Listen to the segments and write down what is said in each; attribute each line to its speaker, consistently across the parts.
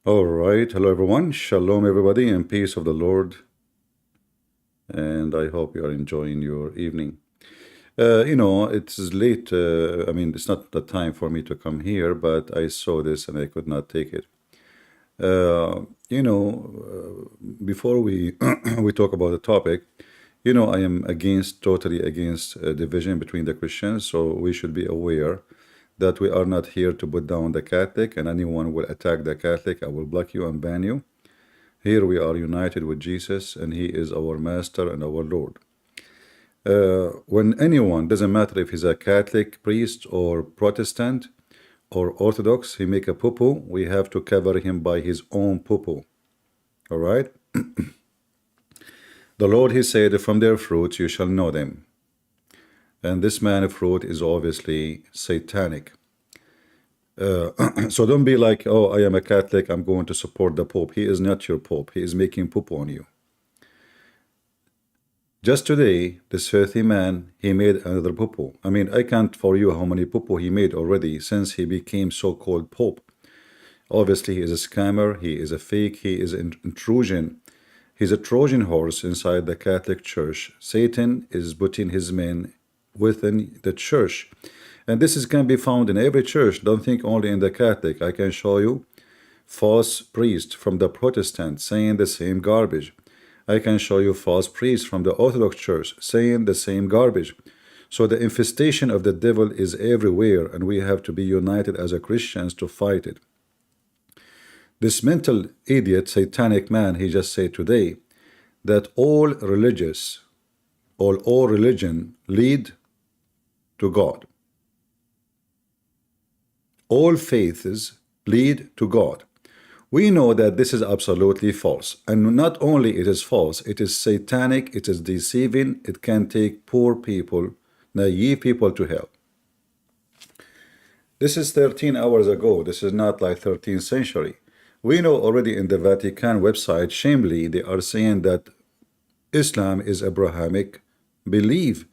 Speaker 1: All right. Hello, everyone. Shalom, everybody, and peace of the Lord. And I hope you are enjoying your evening. It's late. It's not the time for me to come here, but I saw this and I could not take it. Before we we talk about the topic, I am totally against division between the Christians. So we should be aware that we are not here to put down the Catholic, and anyone will attack the Catholic, I will block you and ban you. Here we are united with Jesus, and He is our Master and our Lord. When anyone, doesn't matter if he's a Catholic priest or Protestant or Orthodox, he make a poo-poo, we have to cover him by his own poo-poo. All right? The Lord, He said, from their fruits you shall know them. And this man of fruit is obviously satanic. So don't be like, oh, I am a Catholic, I'm going to support the Pope. He is not your Pope. He is making poo-poo on you. Just today, this filthy man, he made another poo-poo. I mean, I can't for you how many poo-poo he made already since he became so-called Pope. Obviously, he is a scammer, he is a fake, he is an intrusion. He's a Trojan horse inside the Catholic Church. Satan is putting his men within the church. And this can be found in every church. Don't think only in the Catholic. I can show you false priests from the Protestant saying the same garbage. I can show you false priests from the Orthodox Church saying the same garbage. So the infestation of the devil is everywhere, and we have to be united as a Christians to fight it. This mental idiot, satanic man, he just said today that all religion lead to God. All faiths lead to God. We know that this is absolutely false. And not only it is false, it is satanic, it is deceiving, it can take poor people, naive people to hell. This is 13 hours ago. This is not like 13th century. We know already in the Vatican website, shamefully, they are saying that Islam is Abrahamic belief.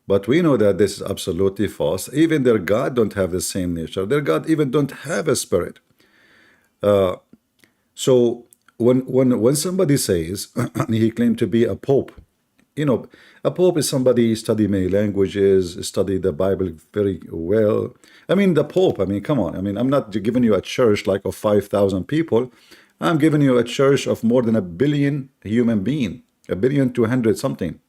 Speaker 1: But we know that this is absolutely false. Even their God don't have the same nature. Their God even don't have a spirit. So when somebody says he claimed to be a pope, a pope is somebody study many languages, study the Bible very well. I mean, the Pope, come on. I'm not giving you a church like of 5,000 people. I'm giving you a church of more than 1 billion human being, 1,200,000,000 something.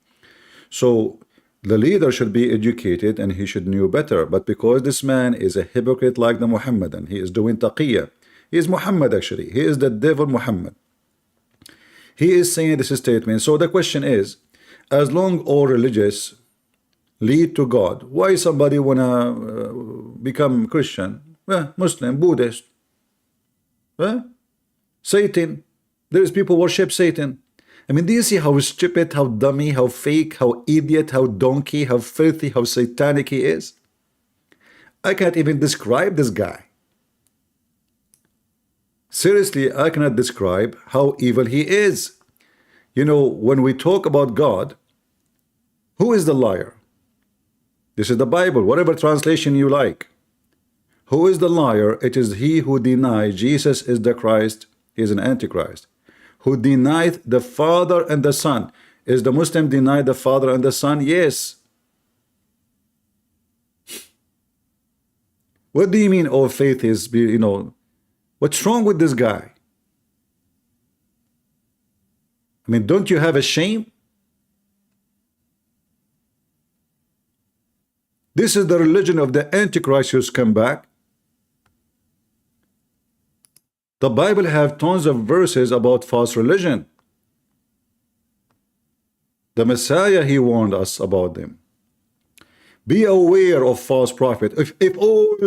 Speaker 1: So the leader should be educated and he should know better. But because this man is a hypocrite like the Mohammedan, he is doing taqiyya. He is Muhammad actually. He is the devil Muhammad. He is saying this statement. So the question is, as long all religious lead to God, why somebody wanna become Christian, Muslim, Buddhist, Satan? There is people worship Satan. Do you see how stupid, how dummy, how fake, how idiot, how donkey, how filthy, how satanic he is? I can't even describe this guy. Seriously, I cannot describe how evil he is. When we talk about God, who is the liar? This is the Bible, whatever translation you like. Who is the liar? It is he who denies Jesus is the Christ, he is an antichrist. Who denied the Father and the Son. Is the Muslim denied the Father and the Son? Yes. What do you mean all faith is, what's wrong with this guy? Don't you have a shame? This is the religion of the Antichrist who's come back. The Bible have tons of verses about false religion. The Messiah, he warned us about them. Be aware of false prophet. If all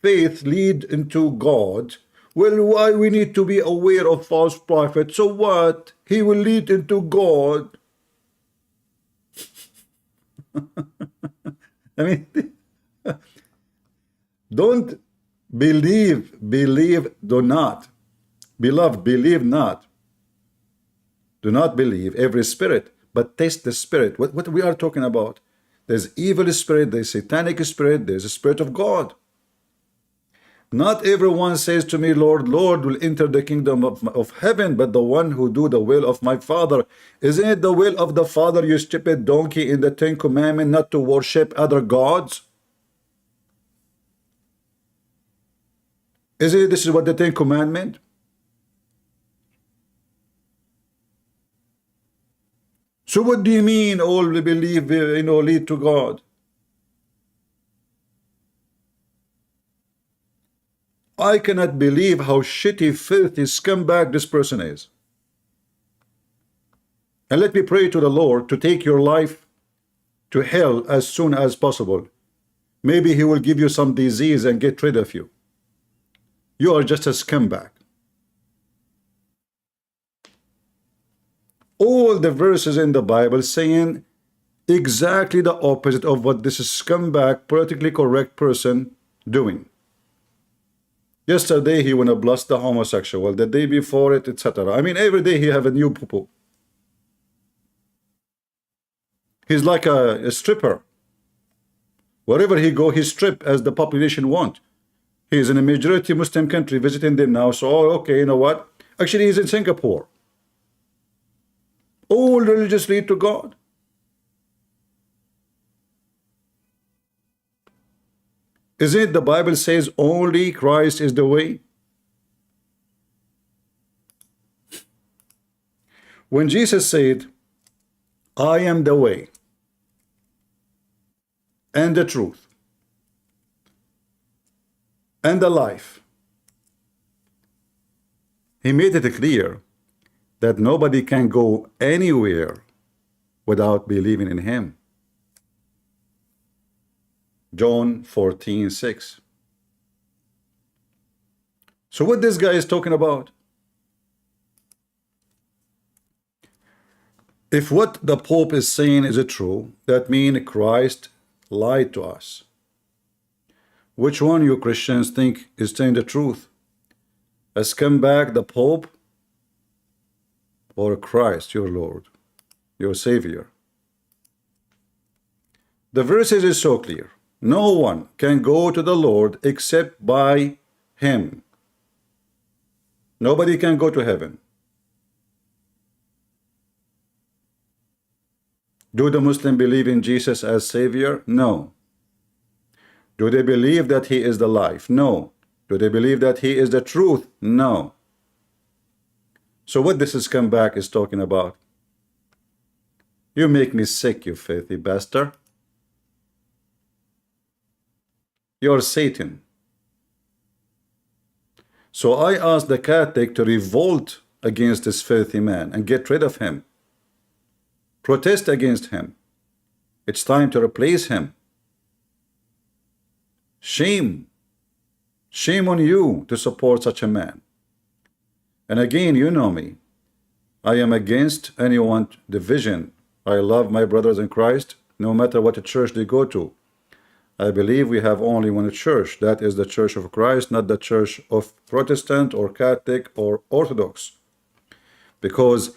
Speaker 1: faith lead into God, well, why we need to be aware of false prophet? So what? He will lead into God. Don't believe, do not. Beloved, believe not. Do not believe every spirit, but test the spirit. What we are talking about? There's evil spirit, there's satanic spirit, there's a spirit of God. Not everyone says to me, Lord, Lord, will enter the kingdom of heaven, but the one who do the will of my Father. Isn't it the will of the Father, you stupid donkey, in the Ten Commandments not to worship other gods? Isn't it this is what the Ten Commandments? So what do you mean all we believe, lead to God? I cannot believe how shitty, filthy, scumbag this person is. And let me pray to the Lord to take your life to hell as soon as possible. Maybe he will give you some disease and get rid of you. You are just a scumbag. All the verses in the Bible saying exactly the opposite of what this scumbag, politically correct person doing. Yesterday he wanna bless the homosexual, the day before it, etc. I mean, every day he have a new poo-poo. He's like a stripper. Wherever he go, he strip as the population want. He's in a majority Muslim country, visiting them now. So, okay, you know what? Actually, he's in Singapore. All religious lead to God. Isn't it the Bible says only Christ is the way? When Jesus said, I am the way and the truth and the life, he made it clear that nobody can go anywhere without believing in him. John 14:6. So what this guy is talking about? If what the Pope is saying is true, that means Christ lied to us. Which one you Christians think is saying the truth? A scumbag, the Pope, or Christ, your Lord, your Savior? The verses is so clear. No one can go to the Lord except by him. Nobody can go to heaven. Do the Muslims believe in Jesus as Savior? No. Do they believe that he is the life? No. Do they believe that he is the truth? No. So what this scumbag is talking about? You make me sick, you filthy bastard. You're Satan. So I asked the Catholic to revolt against this filthy man and get rid of him. Protest against him. It's time to replace him. Shame. Shame on you to support such a man. And again, you know me. I am against anyone division. I love my brothers in Christ, no matter what church they go to. I believe we have only one church. That is the Church of Christ, not the Church of Protestant or Catholic or Orthodox. Because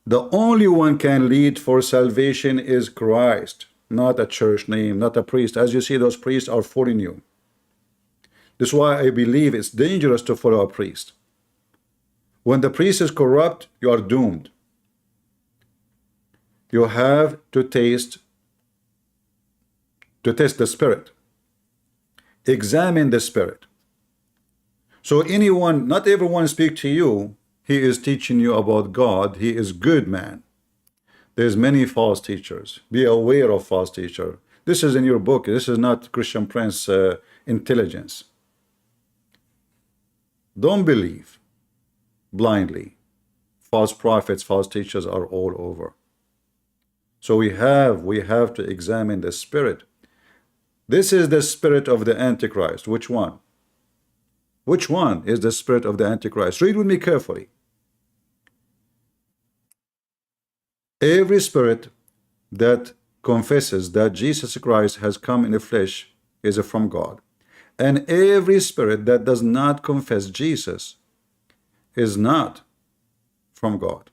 Speaker 1: the only one can lead for salvation is Christ, not a church name, not a priest. As you see, those priests are fooling you. This is why I believe it's dangerous to follow a priest. When the priest is corrupt, you are doomed. You have to test the spirit. Examine the spirit. So anyone, not everyone speak to you. He is teaching you about God. He is good man. There's many false teachers. Be aware of false teacher. This is in your book. This is not Christian Prince intelligence. Don't believe blindly. False prophets, false teachers are all over. So we have to examine the spirit. This is the spirit of the Antichrist. Which one? Which one is the spirit of the Antichrist? Read with me carefully. Every spirit that confesses that Jesus Christ has come in the flesh is from God. And every spirit that does not confess Jesus is not from God.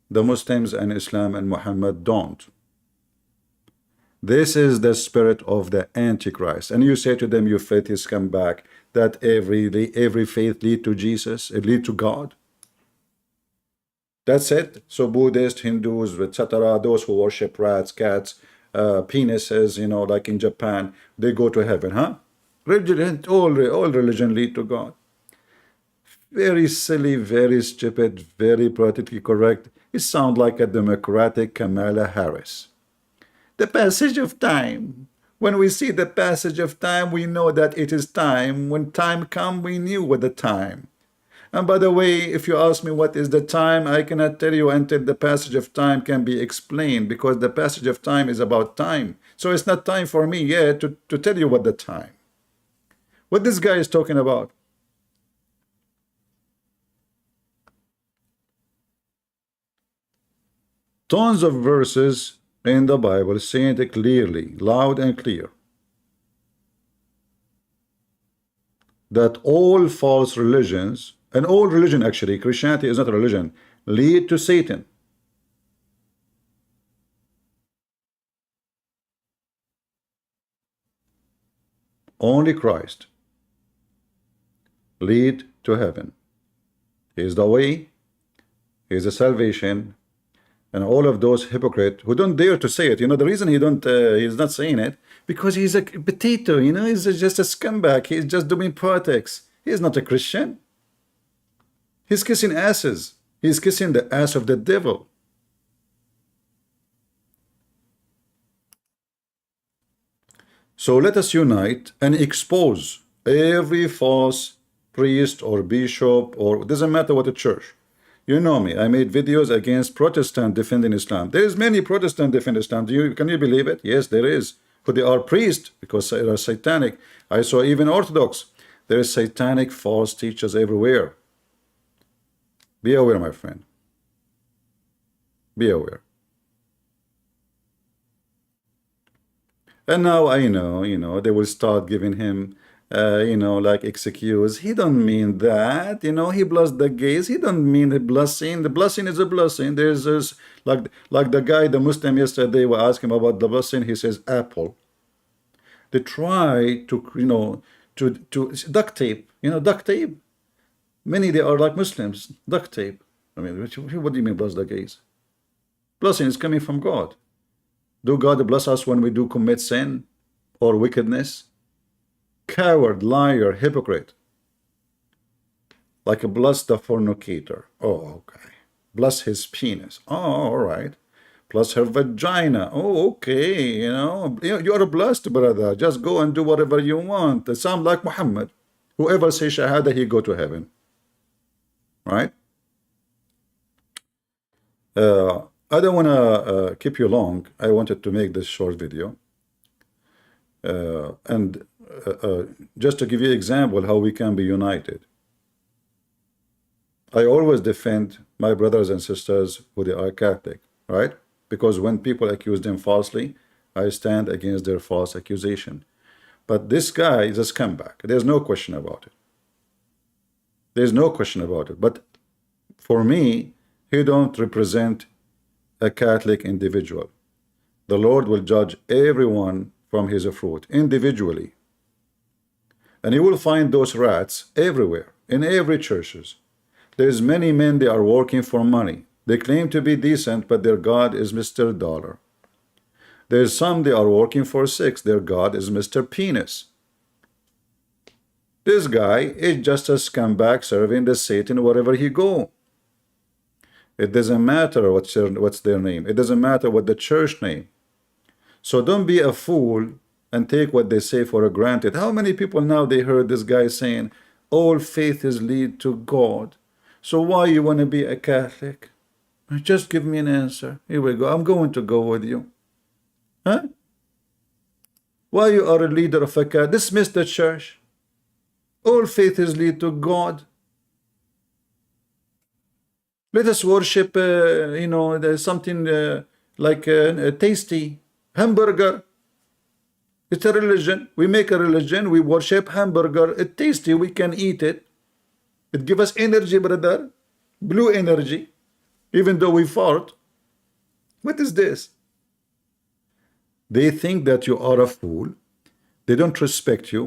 Speaker 1: The Muslims and Islam and Muhammad don't. This is the spirit of the Antichrist. And you say to them, your faith is come back, that every faith lead to Jesus, it lead to God. That's it. So Buddhists, Hindus, etc., those who worship rats, cats, penises, you know, like in Japan, they go to heaven, huh? Religion, all religion lead to God. Very silly, very stupid, very politically correct. It sounds like a Democratic Kamala Harris. The passage of time. When we see the passage of time, we know that it is time. When time comes, we knew what the time. And by the way, if you ask me what is the time, I cannot tell you until the passage of time can be explained, because the passage of time is about time. So it's not time for me yet to tell you what the time. What this guy is talking about. Tons of verses in the Bible saying it clearly, loud and clear, that all false religions, and all religion actually, Christianity is not a religion, lead to Satan. Only Christ lead to heaven. He is the way, he is the salvation. And all of those hypocrites who don't dare to say it, you know, the reason he's not saying it, because he's a potato, you know, he's just a scumbag. He's just doing politics. He's not a Christian. He's kissing asses. He's kissing the ass of the devil. So let us unite and expose every false priest or bishop, or it doesn't matter what a church. You know me, I made videos against Protestant defending Islam. There is many Protestant defending Islam. Can you believe it? Yes, there is. But they are priests because they are satanic. I saw even Orthodox. There is satanic false teachers everywhere. Be aware, my friend. Be aware. And now I know, you know, they will start giving him you know, like excuse. He don't mean that, you know, he blessed the gays. He don't mean the blessing. The blessing is a blessing. There's like the guy, the Muslim yesterday, we asked him about the blessing. He says apple. They try to, you know, to duct tape, you know, duct tape. Many, they are like Muslims, duct tape. I mean, what do you mean bless the gays? Blessing is coming from God. Do God bless us when we do commit sin or wickedness? Coward, liar, hypocrite. Like a bless the fornicator. Oh, okay. Bless his penis. Oh, all right. Bless her vagina. Oh, okay. You know, you are blessed, brother. Just go and do whatever you want. It sounds like Mohammed. Whoever says Shahada, he go to heaven. Right? I don't want to keep you long. I wanted to make this short video. And just to give you an example how we can be united. I always defend my brothers and sisters who they are Catholic, right? Because when people accuse them falsely, I stand against their false accusation. But this guy is a scumbag. There's no question about it. There's no question about it. But for me, he don't represent a Catholic individual. The Lord will judge everyone from his fruit individually. And you will find those rats everywhere, in every churches. There's many men, they are working for money. They claim to be decent, but their God is Mr. Dollar. There's some, they are working for sex. Their God is Mr. Penis. This guy is just a scumbag serving the Satan wherever he go. It doesn't matter what's their name. It doesn't matter what the church name. So don't be a fool and take what they say for granted. How many people now they heard this guy saying, all faiths lead to God. So why you want to be a Catholic? Just give me an answer. Here we go. I'm going to go with you. Huh? Why you are a leader of a Catholic? Dismiss the church. All faiths lead to God. Let us worship, you know, there's something like a tasty hamburger. It's a religion. We make a religion. We worship hamburger. It's tasty. We can eat it. It gives us energy, brother. Blue energy. Even though we fart. What is this? They think that you are a fool. They don't respect you.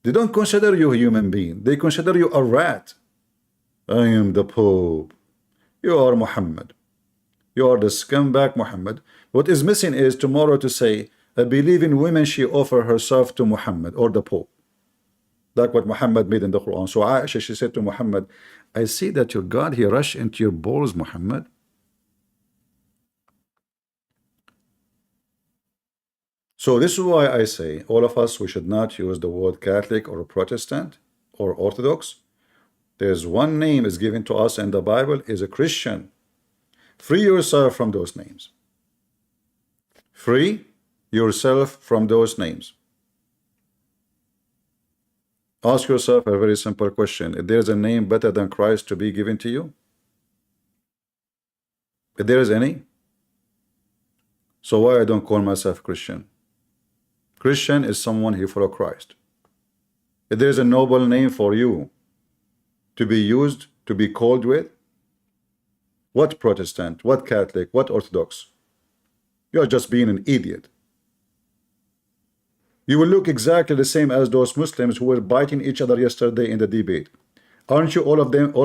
Speaker 1: They don't consider you a human being. They consider you a rat. I am the Pope. You are Muhammad. You are the scumbag Muhammad. What is missing is tomorrow to say, I believe in women, she offer herself to Muhammad or the Pope. Like what Muhammad made in the Quran. So Aisha, she said to Muhammad, I see that your God, he rushed into your balls, Muhammad. So this is why I say, all of us, we should not use the word Catholic or Protestant or Orthodox. There's one name is given to us in the Bible, is a Christian. Free yourself from those names. Free yourself from those names. Ask yourself a very simple question. If there's a name better than Christ to be given to you? If there is any? So why I don't call myself Christian? Christian is someone who follows Christ. If there is a noble name for you to be used, to be called with, what Protestant, what Catholic, what Orthodox? You are just being an idiot. You will look exactly the same as those Muslims who were biting each other yesterday in the debate. Aren't you all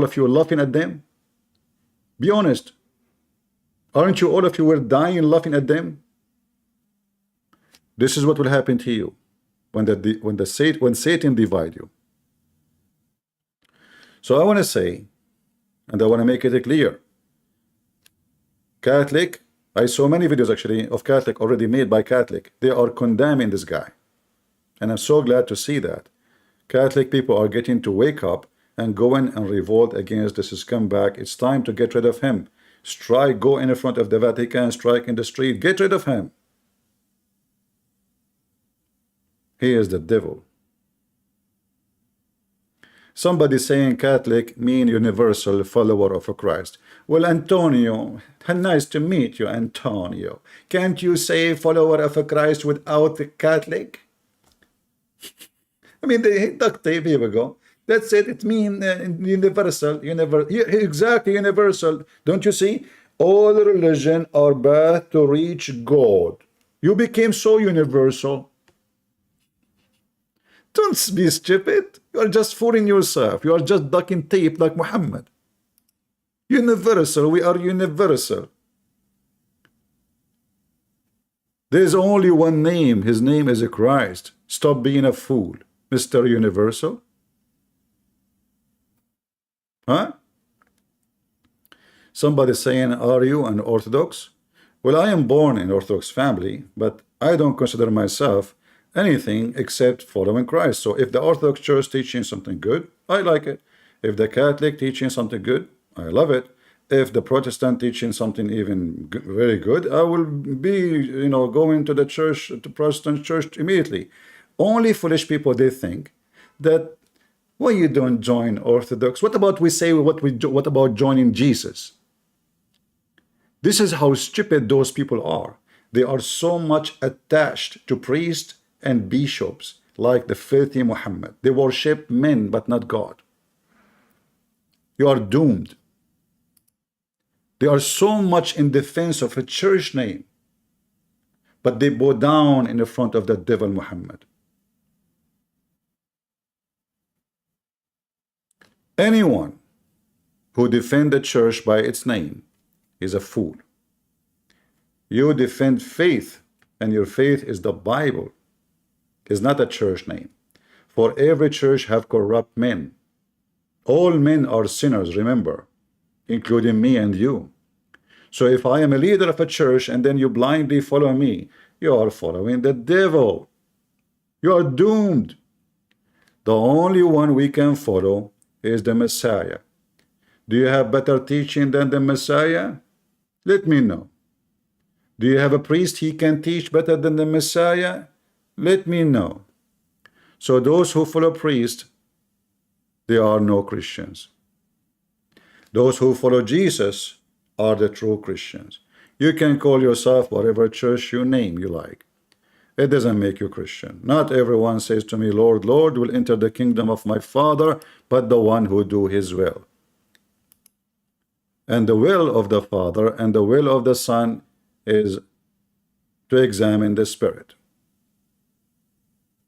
Speaker 1: of you laughing at them? Be honest. Aren't you all of you were dying laughing at them? This is what will happen to you when Satan divide you. So I want to say, and I want to make it clear, Catholic, I saw many videos actually of Catholic already made by Catholic. They are condemning this guy. And I'm so glad to see that. Catholic people are getting to wake up and go in and revolt against this scumbag. It's time to get rid of him. Strike, go in front of the Vatican, strike in the street, get rid of him. He is the devil. Somebody saying Catholic mean universal follower of Christ. Well, Antonio, nice to meet you, Antonio. Can't you say follower of Christ without the Catholic? I mean, they duct tape, here we go. That's it. It means universal. Exactly, universal. Don't you see? All religion are path to reach God. You became so universal. Don't be stupid. You are just fooling yourself. You are just ducking tape like Muhammad. Universal. We are universal. There is only one name. His name is Christ. Stop being a fool, Mr. Universal. Huh? Somebody saying, are you an Orthodox? Well, I am born in Orthodox family, but I don't consider myself anything except following Christ. So if the Orthodox Church teaching something good, I like it. If the Catholic teaching something good, I love it. If the Protestant teaching something even very good, I will be, going to the church, to Protestant church immediately. Only foolish people, they think that, why you don't join Orthodox? What about what about joining Jesus? This is how stupid those people are. They are so much attached to priests and bishops, like the filthy Muhammad. They worship men, but not God. You are doomed. They are so much in defense of a church name, but they bow down in the front of the devil Muhammad. Anyone who defends the church by its name is a fool. You defend faith, and your faith is the Bible. It's not a church name. For every church have corrupt men. All men are sinners, remember, including me and you. So if I am a leader of a church and then you blindly follow me, you are following the devil. You are doomed. The only one we can follow is the Messiah. Do you have better teaching than the Messiah? Let me know. Do you have a priest he can teach better than the Messiah? Let me know. So those who follow priests, they are no Christians. Those who follow Jesus are the true Christians. You can call yourself whatever church you name you like. It doesn't make you Christian. Not everyone says to me, Lord, Lord, will enter the kingdom of my Father, but the one who do his will. And the will of the Father and the will of the Son is to examine the spirit,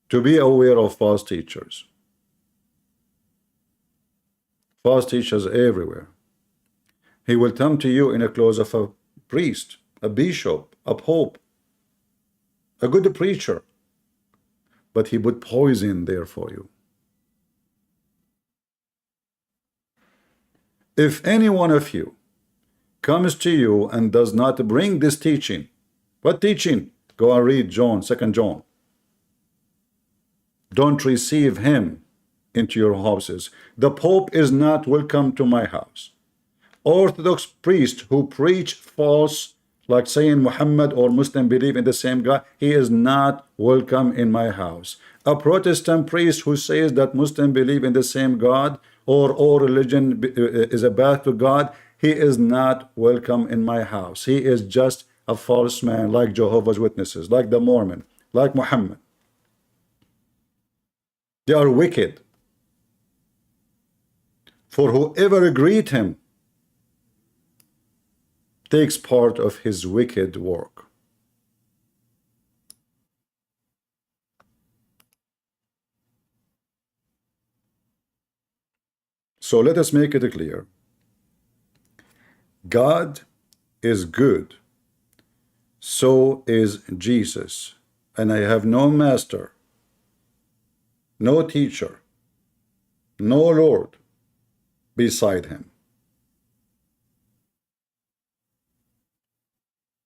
Speaker 1: to be aware of false teachers. False teachers everywhere. He will come to you in the clothes of a priest, a bishop, a pope, a good preacher, but he put poison there for you. If any one of you comes to you and does not bring this teaching, what teaching? Go and read John, 2 John. Don't receive him into your houses. The Pope is not welcome to my house. Orthodox priests who preach false, like saying Muhammad or Muslim believe in the same God, he is not welcome in my house. A Protestant priest who says that Muslim believe in the same God or all religion is a path to God, he is not welcome in my house. He is just a false man, like Jehovah's Witnesses, like the Mormon, like Muhammad. They are wicked. For whoever greet him takes part of his wicked work. So let us make it clear. God is good. So is Jesus. And I have no master, no teacher, no Lord beside him.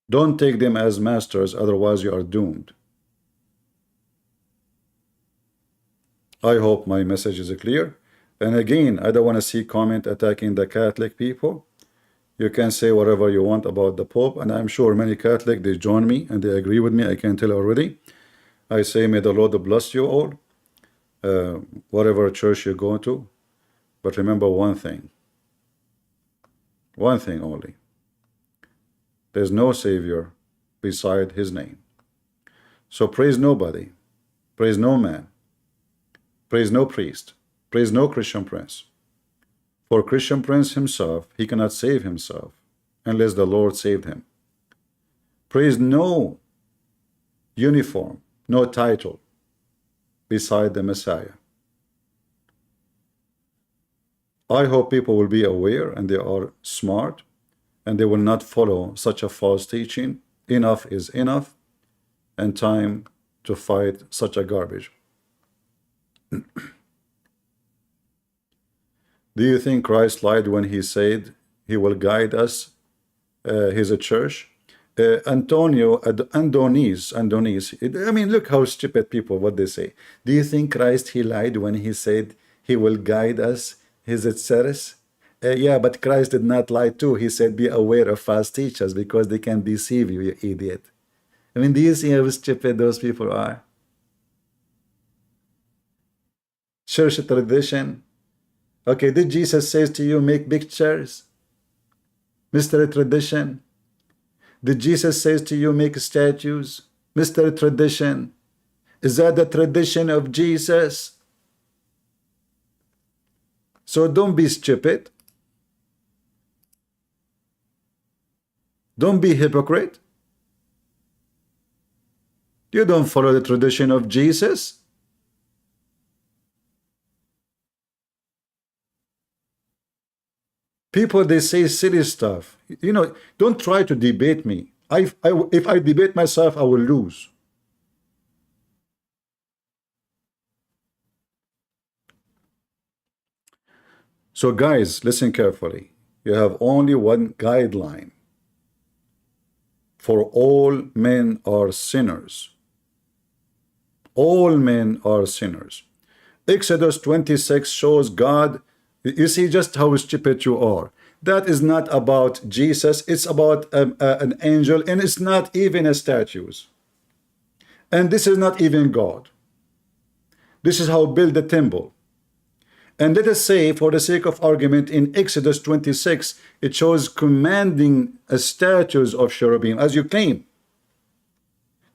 Speaker 1: Don't take them as masters, otherwise you are doomed. I hope my message is clear. And again, I don't want to see comment attacking the Catholic people. You can say whatever you want about the Pope, and I'm sure many Catholic, they join me and they agree with me. I can tell already. I say, may the Lord bless you all, whatever church you go to. But remember one thing only. There's no Savior beside his name. So praise nobody, praise no man, praise no priest, praise no Christian prince. For Christian prince himself, he cannot save himself unless the Lord saved him. Praise no uniform, no title beside the Messiah. I hope people will be aware and they are smart and they will not follow such a false teaching. Enough is enough, and time to fight such a garbage. Do you think Christ lied when he said he will guide us, his church? Andonis, I mean, look how stupid people, what they say. Do you think Christ, he lied when he said he will guide us, his church? Yeah, but Christ did not lie too. He said, be aware of false teachers because they can deceive you, you idiot. I mean, do you see how stupid those people are? Church tradition. Okay, did Jesus say to you, make pictures? Mr. Tradition. Did Jesus say to you, make statues? Mr. Tradition. Is that the tradition of Jesus? So don't be stupid. Don't be hypocrite. You don't follow the tradition of Jesus. People, they say silly stuff. You know, don't try to debate me. If I debate myself, I will lose. So guys, listen carefully. You have only one guideline. For all men are sinners. All men are sinners. Exodus 26 shows God. You see just how stupid you are. That is not about Jesus. It's about an angel, and it's not even a statues. And this is not even God. This is how build the temple. And let us say, for the sake of argument, in Exodus 26, it shows commanding statues of cherubim, as you claim.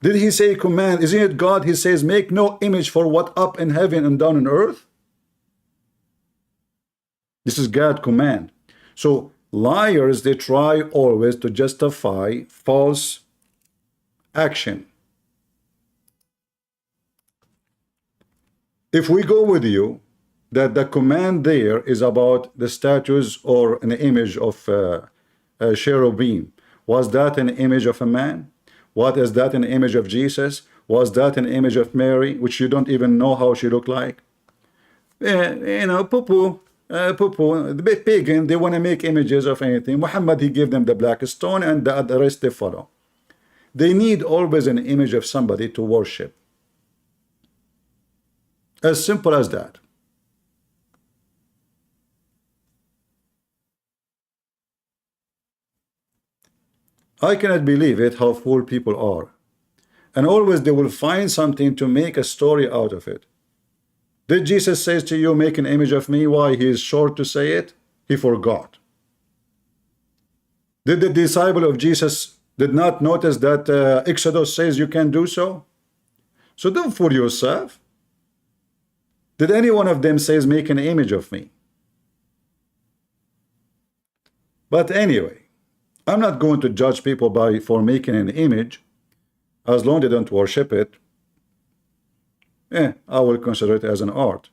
Speaker 1: Did he say command? Isn't it God? He says, make no image for what up in heaven and down on earth. This is God's command. So liars, they try always to justify false action. If we go with you that the command there is about the statues or an image of a cherubim, was that an image of a man? What is that an image of Jesus? Was that an image of Mary, which you don't even know how she looked like? You know, the pagan, they want to make images of anything. Muhammad, he gave them the black stone, and the rest they follow. They need always an image of somebody to worship. As simple as that. I cannot believe it, how fool people are. And always they will find something to make a story out of it. Did Jesus say to you, make an image of me? Why? He is short to say it? He forgot. Did the disciple of Jesus did not notice that Exodus says you can do so? So don't fool yourself. Did any one of them says make an image of me? But anyway, I'm not going to judge people for making an image. As long as they don't worship it, I will consider it as an art.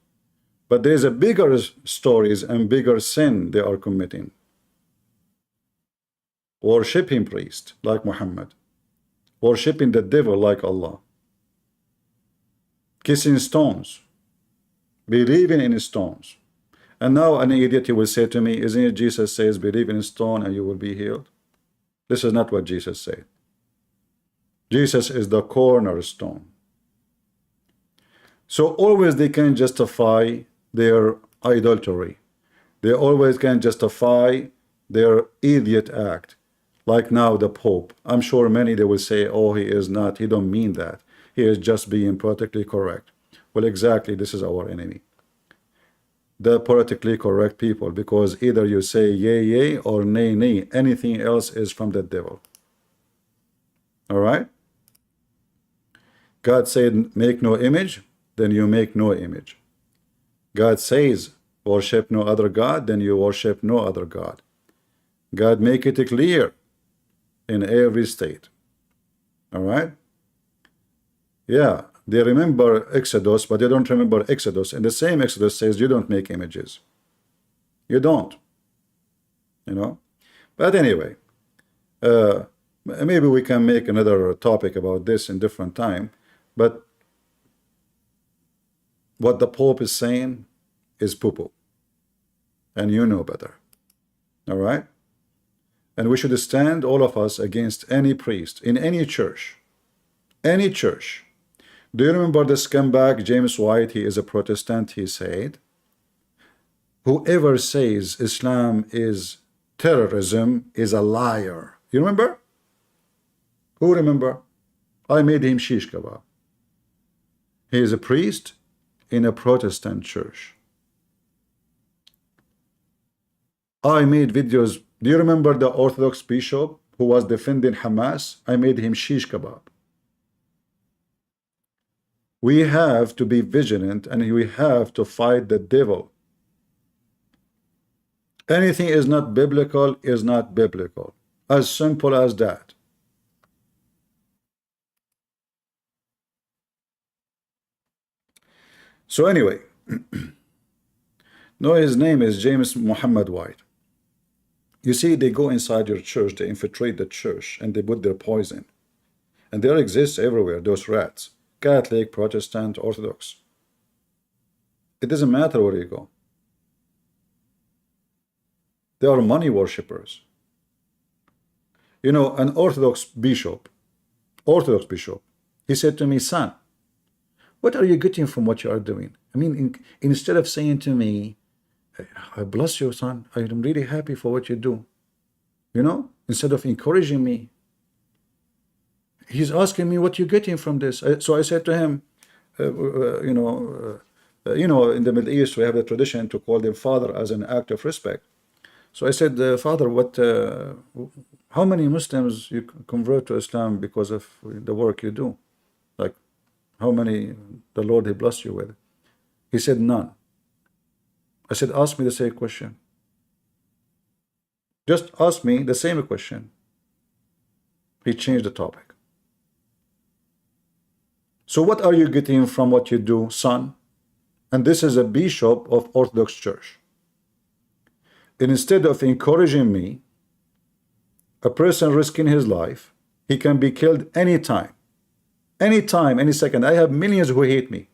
Speaker 1: But there's a bigger stories and bigger sin they are committing. Worshipping priest like Muhammad. Worshipping the devil like Allah. Kissing stones. Believing in stones. And now an idiot he will say to me, isn't it Jesus says believe in a stone and you will be healed? This is not what Jesus said. Jesus is the cornerstone. So always they can justify their idolatry. They always can justify their idiot act. Like now the Pope. I'm sure many they will say, oh, he is not, he don't mean that. He is just being politically correct. Well, exactly, this is our enemy. The politically correct people, because either you say yay, yay, or nay, nay. Anything else is from the devil. All right? God said, make no image, then you make no image. God says, worship no other God, then you worship no other God. God make it clear in every state. All right? Yeah, they remember Exodus, but they don't remember Exodus. And the same Exodus says you don't make images. You don't. You know? But anyway, maybe we can make another topic about this in different time. But what the Pope is saying is poo-poo. And you know better. All right? And we should stand, all of us, against any priest in any church. Any church. Do you remember the scumbag James White? He is a Protestant. He said, whoever says Islam is terrorism is a liar. You remember? Who remember? I made him shish kebab. He is a priest in a Protestant church. I made videos. Do you remember the Orthodox bishop who was defending Hamas? I made him shish kebab. We have to be vigilant and we have to fight the devil. Anything is not biblical is not biblical. As simple as that. So anyway, no, his name is James Mohammed White. You see, they go inside your church, they infiltrate the church, and they put their poison. And there exists everywhere, those rats. Catholic, Protestant, Orthodox. It doesn't matter where you go. They are money worshippers. You know, an Orthodox bishop, he said to me, son, what are you getting from what you are doing? I mean, instead of saying to me, I bless you, son, I'm really happy for what you do. You know, instead of encouraging me, he's asking me what you're getting from this. So I said to him, you know, in the Middle East, we have the tradition to call them father as an act of respect. So I said, Father, how many Muslims you convert to Islam because of the work you do? Like, how many the Lord he blessed you with? He said, none. I said, ask me the same question. Just ask me the same question. He changed the topic. So what are you getting from what you do, son? And this is a bishop of Orthodox Church. And instead of encouraging me, a person risking his life, he can be killed anytime, any second. I have millions who hate me.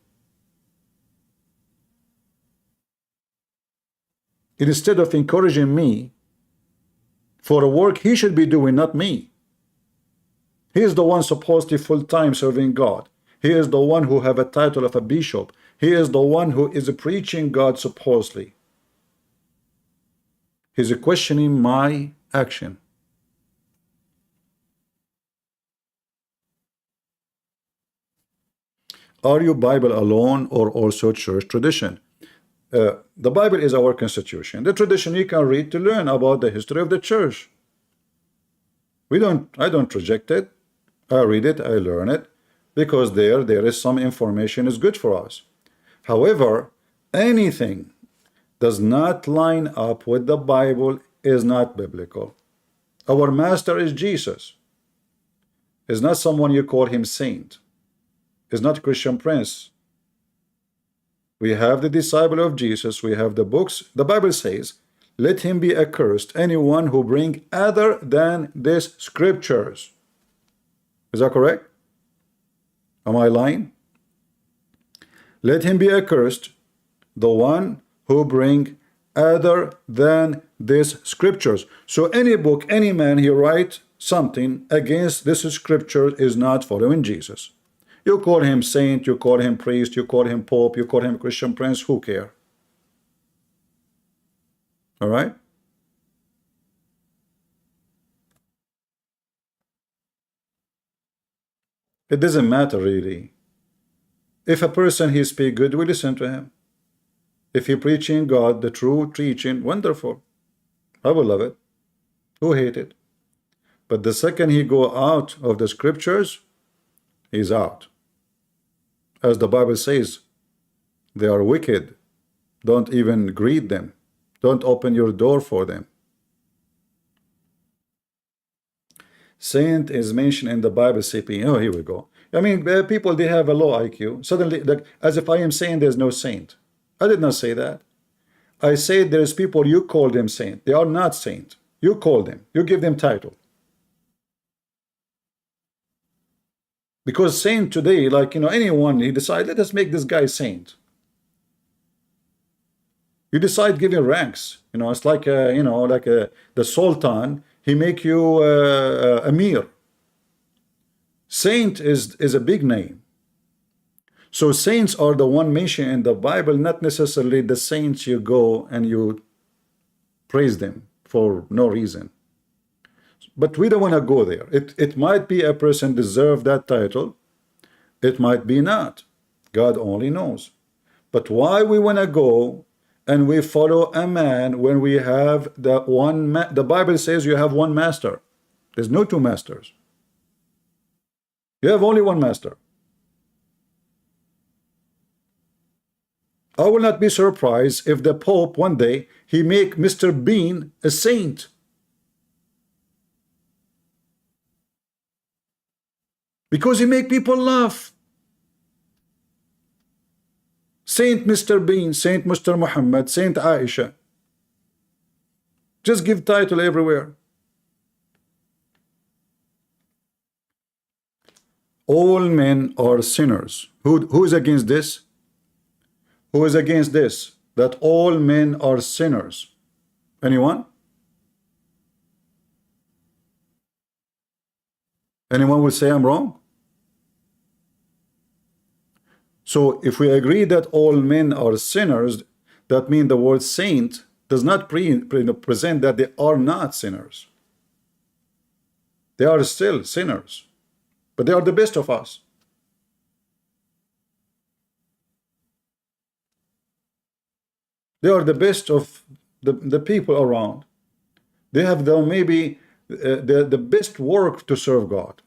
Speaker 1: And instead of encouraging me for a work he should be doing, not me. He is the one supposed to be full-time serving God. He is the one who have a title of a bishop. He is the one who is preaching God supposedly. He's questioning my action. Are you Bible alone or also church tradition? The Bible is our constitution. The tradition you can read to learn about the history of the church. I don't reject it. I read it, I learn it, because there is some information is good for us. However, anything does not line up with the Bible is not biblical. Our master is Jesus. Is not someone you call him saint. Is not Christian prince. We have the disciple of Jesus. We have the books. The Bible says, let him be accursed, anyone who bring other than these scriptures. Is that correct? Am I lying? Let him be accursed, the one who bring other than these scriptures. So any book, any man, he write something against this scripture is not following Jesus. You call him saint, you call him priest, you call him pope, you call him Christian prince, who care? All right? It doesn't matter really. If a person he speak good, we listen to him. If he preaching God, the true teaching, wonderful. I will love it. Who hate it? But the second he go out of the scriptures, he's out. As the Bible says, they are wicked. Don't even greet them. Don't open your door for them. Saint is mentioned in the Bible CP. Oh, here we go. I mean, people, they have a low IQ. Suddenly, as if I am saying there's no saint. I did not say that. I said there's people you call them saint. They are not saint. You call them. You give them title. Because saint today, like, you know, anyone, he decide, let us make this guy saint. You decide giving ranks. You know, it's like, you know, like the Sultan, he make you Amir. Saint is a big name. So saints are the one mentioned in the Bible, not necessarily the saints you go and you praise them for no reason. But we don't want to go there. It might be a person deserve that title. It might be not. God only knows. But why we want to go and we follow a man when we have the one, the Bible says you have one master. There's no two masters. You have only one master. I will not be surprised if the Pope one day he make Mr. Bean a saint. Because he make people laugh. Saint Mr. Bean, Saint Mr. Mohammed, Saint Aisha. Just give title everywhere. All men are sinners. Who is against this? Who is against this? That all men are sinners. Anyone? Anyone will say I'm wrong? So if we agree that all men are sinners, that means the word saint does not present that they are not sinners. They are still sinners, but they are the best of us. They are the best of the people around. They have done maybe the best work to serve God.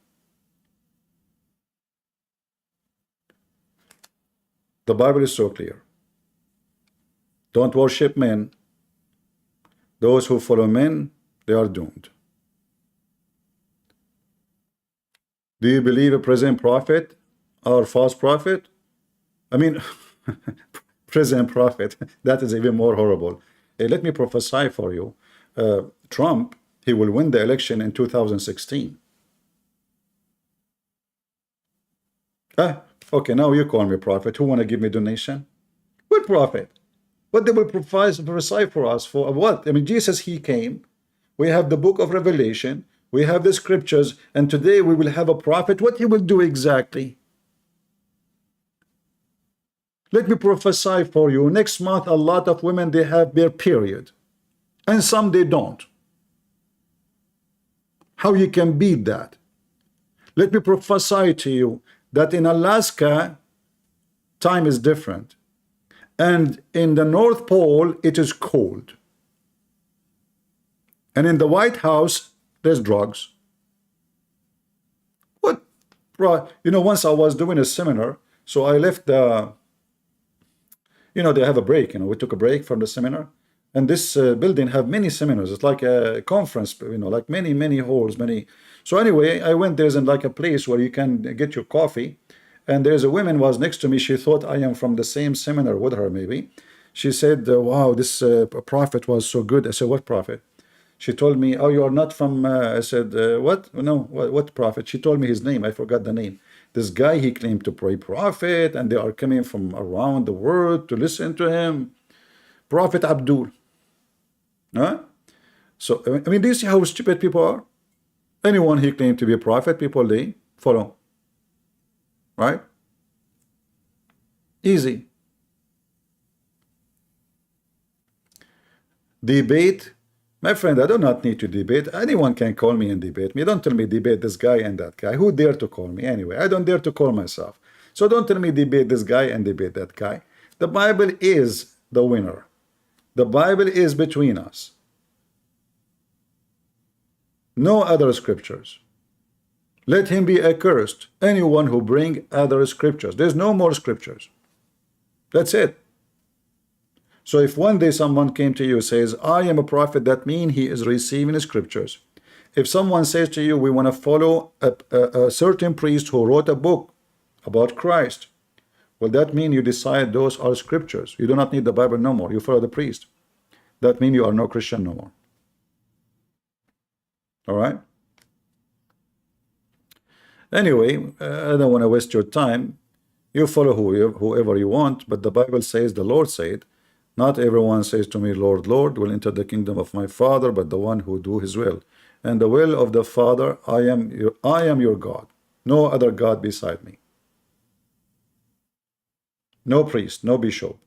Speaker 1: The Bible is so clear. Don't worship men. Those who follow men, they are doomed. Do you believe a present prophet? Or false prophet? I mean, present prophet. That is even more horrible. Let me prophesy for you. Trump, he will win the election in 2016. Ah, okay, now you call me prophet. Who want to give me donation? What prophet? What they will prophesy for us for what? I mean, Jesus, he came. We have the book of Revelation. We have the scriptures. And today we will have a prophet. What he will do exactly? Let me prophesy for you. Next month, a lot of women, they have their period. And some they don't. How you can beat that? Let me prophesy to you that in Alaska, time is different. And in the North Pole, it is cold. And in the White House, there's drugs. What? You know, once I was doing a seminar, so I left the, you know, they have a break, you know, we took a break from the seminar. And this building have many seminars. It's like a conference, you know, like many halls, many. So anyway, I went there's in like a place where you can get your coffee. And there's a woman was next to me. She thought I am from the same seminar with her, maybe. She said, wow, this prophet was so good. I said, what prophet? She told me, oh, you are not from, I said, what? No, what prophet? She told me his name. I forgot the name. This guy, he claimed to pray prophet, and they are coming from around the world to listen to him. Prophet Abdul. Huh? So, I mean, do you see how stupid people are? Anyone he claimed to be a prophet, people, they follow. Right? Easy. Debate. My friend, I do not need to debate. Anyone can call me and debate me. Don't tell me debate this guy and that guy. Who dare to call me anyway? I don't dare to call myself. So don't tell me debate this guy and debate that guy. The Bible is the winner. The Bible is between us. No other scriptures. Let him be accursed, anyone who bring other scriptures. There's no more scriptures. That's it. So if one day someone came to you and says, I am a prophet, that means he is receiving the scriptures. If someone says to you, we want to follow a certain priest who wrote a book about Christ, well, that means you decide those are scriptures. You do not need the Bible no more. You follow the priest. That means you are no Christian no more. All right? Anyway, I don't want to waste your time. You follow whoever you want, but the Bible says, the Lord said, not everyone says to me, Lord, Lord, will enter the kingdom of my Father, but the one who do his will. And the will of the Father, I am your God. No other God beside me. No priest, no bishop.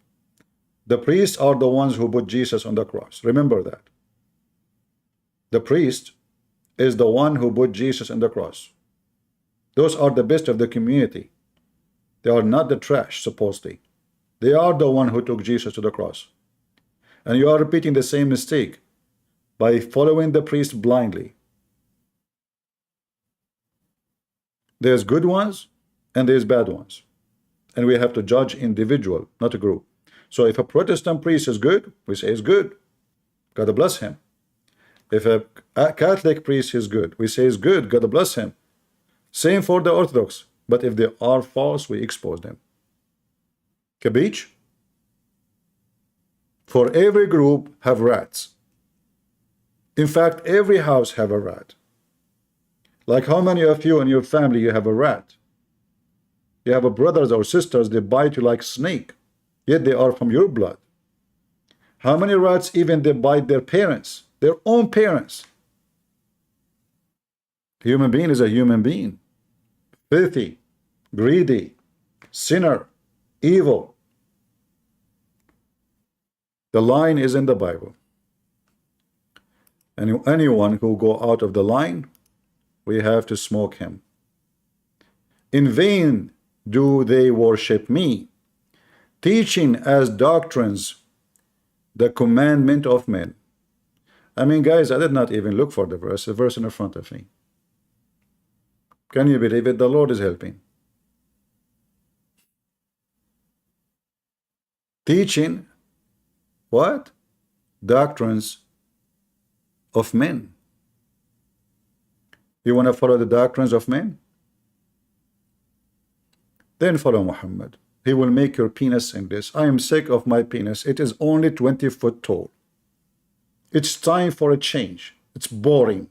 Speaker 1: The priests are the ones who put Jesus on the cross. Remember that. The priest is the one who put Jesus on the cross. Those are the best of the community. They are not the trash, supposedly. They are the one who took Jesus to the cross. And you are repeating the same mistake by following the priest blindly. There's good ones and there's bad ones. And we have to judge individual, not a group. So if a Protestant priest is good, we say he's good. God bless him. If a Catholic priest is good, we say he's good. God bless him. Same for the Orthodox. But if they are false, we expose them. Capiche? For every group have rats. In fact, every house have a rat. Like how many of you in your family you have a rat? You have a brothers or sisters, they bite you like snake, yet they are from your blood. How many rats even they bite their parents, their own parents? Human being is a human being. Filthy, greedy, sinner, evil. The line is in the Bible. And anyone who go out of the line, we have to smoke him. In vain do they worship me, teaching as doctrines the commandment of men. I mean, guys, I did not even look for the verse in front of me. Can you believe it? The Lord is helping. Teaching what? Doctrines of men. You want to follow the doctrines of men? then follow Muhammad. He will make your penis in this. I am sick of my penis. It is only 20 foot tall. It's time for a change. It's boring.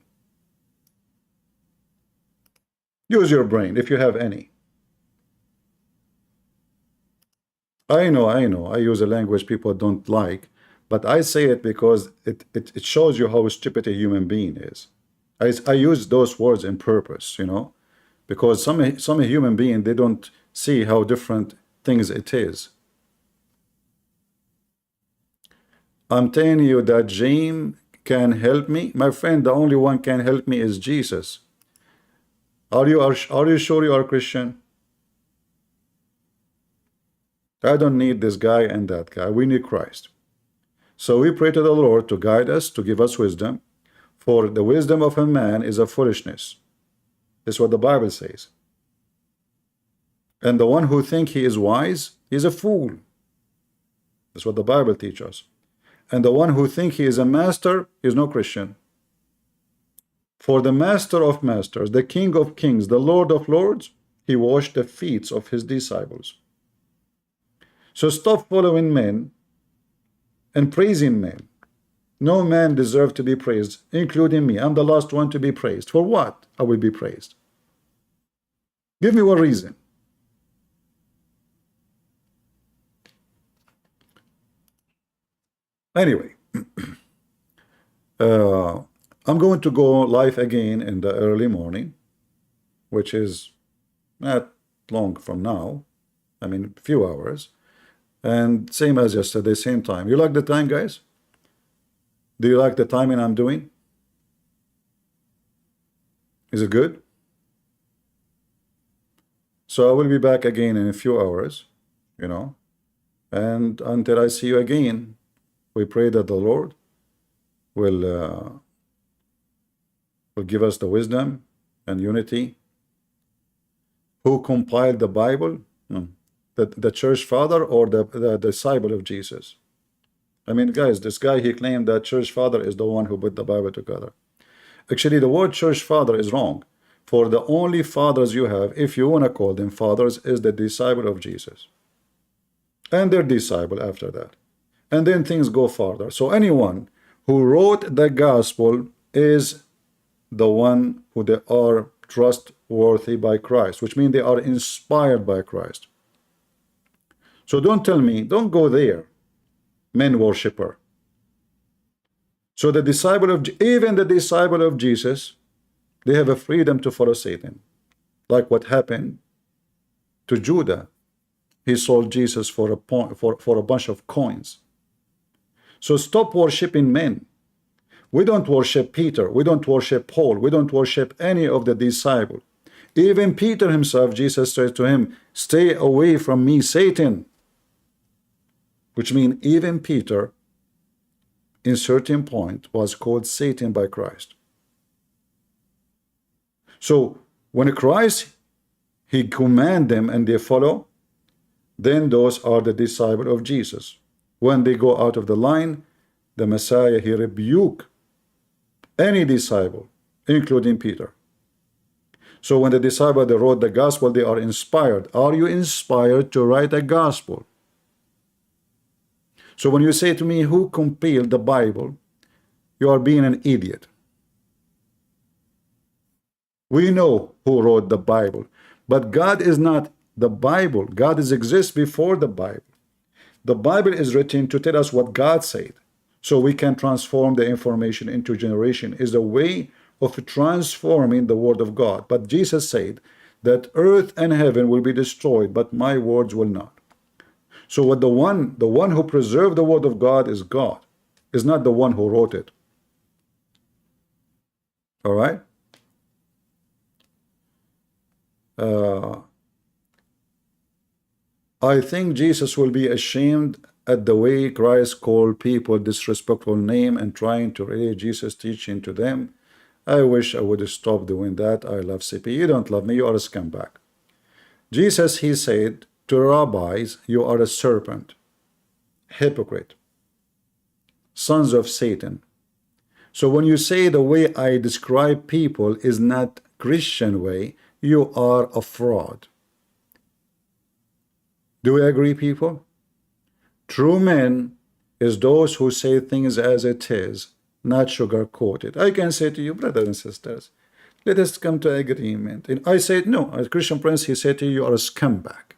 Speaker 1: Use your brain if you have any. I know. I use a language people don't like, but I say it because it shows you how stupid a human being is. I use those words in purpose, you know, because some human being, they don't see how different things it is. I'm telling you that James can help me. My friend, the only one can help me is Jesus. Are you sure you are Christian? I don't need this guy and that guy. We need Christ. So we pray to the Lord to guide us, to give us wisdom. For the wisdom of a man is a foolishness. That's what the Bible says. And the one who thinks he is wise is a fool. That's what the Bible teaches us. And the one who thinks he is a master is no Christian. For the master of masters, the king of kings, the lord of lords, he washed the feet of his disciples. So stop following men and praising men. No man deserves to be praised, including me. I'm the last one to be praised. For what I will be praised? Give me one reason. Anyway, I'm going to go live again in the early morning, which is not long from now. I mean, a few hours. And same as yesterday, same time. You like the time, guys? Do you like the timing I'm doing? Is it good? So I will be back again in a few hours, you know. And until I see you again, we pray that the Lord will give us the wisdom and unity. Who compiled the Bible? The church father or the disciple of Jesus? I mean, guys, this guy, he claimed that church father is the one who put the Bible together. Actually, the word church father is wrong. For the only fathers you have, if you want to call them fathers, is the disciple of Jesus. And their disciple after that. And then things go further. So anyone who wrote the gospel is the one who they are trustworthy by Christ, which means they are inspired by Christ. So don't tell me, don't go there, men worshipper. So the disciple of, even the disciple of Jesus, they have a freedom to follow Satan. Like what happened to Judah. He sold Jesus for a bunch of coins. So stop worshiping men. We don't worship Peter. We don't worship Paul. We don't worship any of the disciples. Even Peter himself, Jesus said to him, stay away from me, Satan. Which means even Peter, in certain point, was called Satan by Christ. So when Christ, he command them and they follow, then those are the disciples of Jesus. When they go out of the line, the Messiah, he rebuke any disciple, including Peter. So when the disciple, they wrote the gospel, they are inspired. Are you inspired to write a gospel? So when you say to me, who compiled the Bible, you are being an idiot. We know who wrote the Bible, but God is not the Bible. God exists before the Bible. The Bible is written to tell us what God said, so we can transform the information into generation. Is a way of transforming the word of God. But Jesus said that earth and heaven will be destroyed, but my words will not. So what the one who preserved the word of God is God, is not the one who wrote it. All right? I think Jesus will be ashamed at the way Christ called people disrespectful name and trying to relate Jesus' teaching to them. I wish I would stop doing that. I love CP. You don't love me. You are a scumbag. Jesus, he said to rabbis, you are a serpent, hypocrite, sons of Satan. So when you say the way I describe people is not Christian way, you are a fraud. Do we agree, people? True men is those who say things as it is, not sugarcoated. I can say to you, brothers and sisters, let us come to agreement. And I said, no, as Christian Prince, he said to you, you are a scumbag.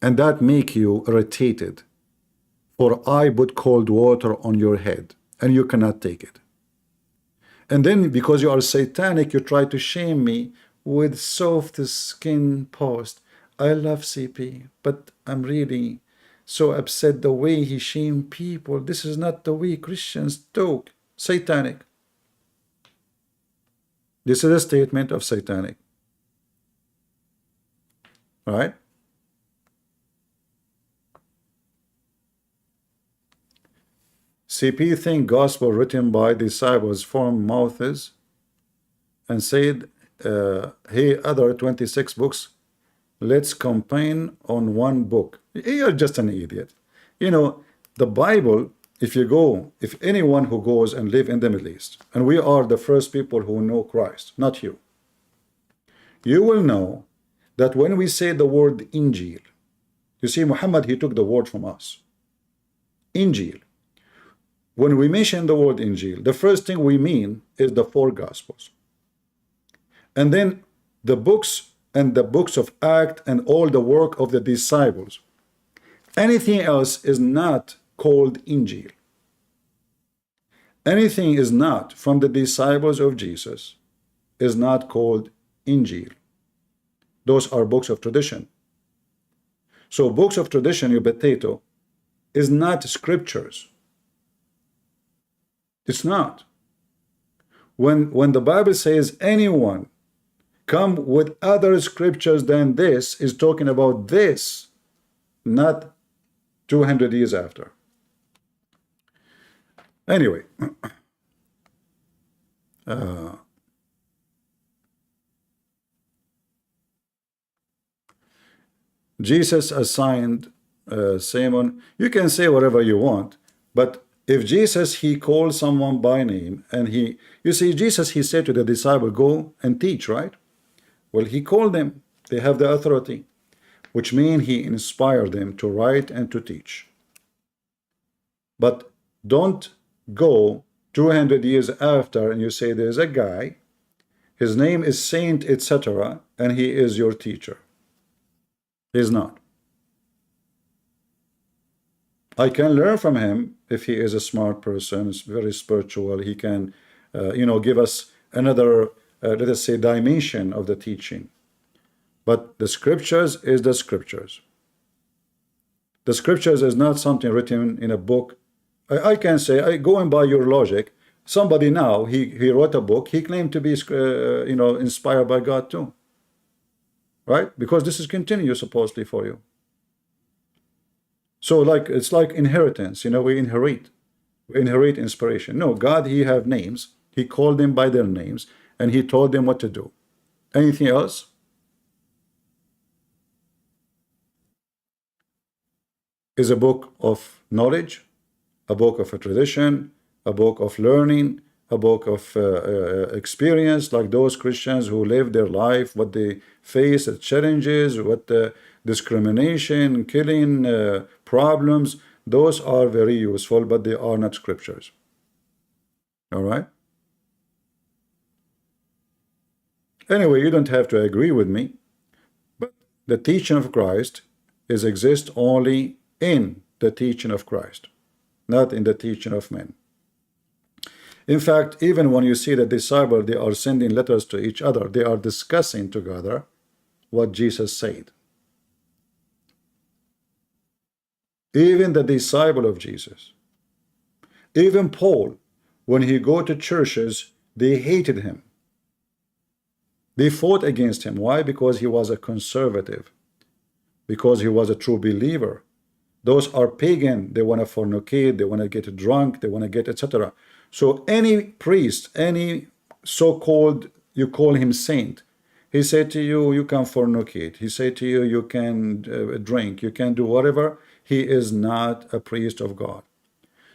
Speaker 1: And that make you irritated. For I put cold water on your head, and you cannot take it. And then because you are satanic, you try to shame me with soft skin post. I love CP, but I'm really so upset the way he shamed people. This is not the way Christians talk. Satanic. This is a statement of satanic. Right? CP think gospel written by disciples form mouths and said, hey, other 26 books, let's campaign on one book. You're just an idiot. You know, the Bible, if anyone who goes and live in the Middle East, and we are the first people who know Christ, not you, you will know that when we say the word Injil, you see, Muhammad, he took the word from us. Injil. When we mention the word Injil, the first thing we mean is the four Gospels. And then the books and the books of Acts and all the work of the disciples. Anything else is not called Injil. Anything is not from the disciples of Jesus is not called Injil. Those are books of tradition. So books of tradition, you potato, is not scriptures. It's not. When the Bible says anyone come with other scriptures than this, is talking about this, not 200 years after. Anyway, Jesus assigned Simon. You can say whatever you want, but if Jesus, he called someone by name, and you see, Jesus, he said to the disciple, go and teach, right? Well, he called them. They have the authority, which means he inspired them to write and to teach. But don't go 200 years after and you say there's a guy, his name is Saint, etc., and he is your teacher. He's not. I can learn from him if he is a smart person, is very spiritual. He can, give us another, let us say, dimension of the teaching. But the scriptures is the scriptures. The scriptures is not something written in a book. I can say, going by your logic, somebody now, he wrote a book, he claimed to be, inspired by God too. Right? Because this is continuous supposedly for you. So it's like inheritance, we inherit inspiration. No, God, he have names. He called them by their names and he told them what to do. Anything else? Is a book of knowledge, a book of a tradition, a book of learning, a book of experience, like those Christians who live their life, what they face, the challenges, what the discrimination, killing, problems. Those are very useful, but they are not scriptures. All right? Anyway, you don't have to agree with me, but the teaching of Christ exists only in the teaching of Christ, not in the teaching of men. In fact, even when you see the disciples, they are sending letters to each other, they are discussing together what Jesus said. Even the disciple of Jesus, even Paul, when he go to churches, they hated him. They fought against him. Why? Because he was a conservative, because he was a true believer. Those are pagan. They want to fornicate, they want to get drunk, they want to get etc. So any priest, any so-called, you call him saint, he said to you, you can fornicate. He said to you, you can drink, you can do whatever. He is not a priest of God.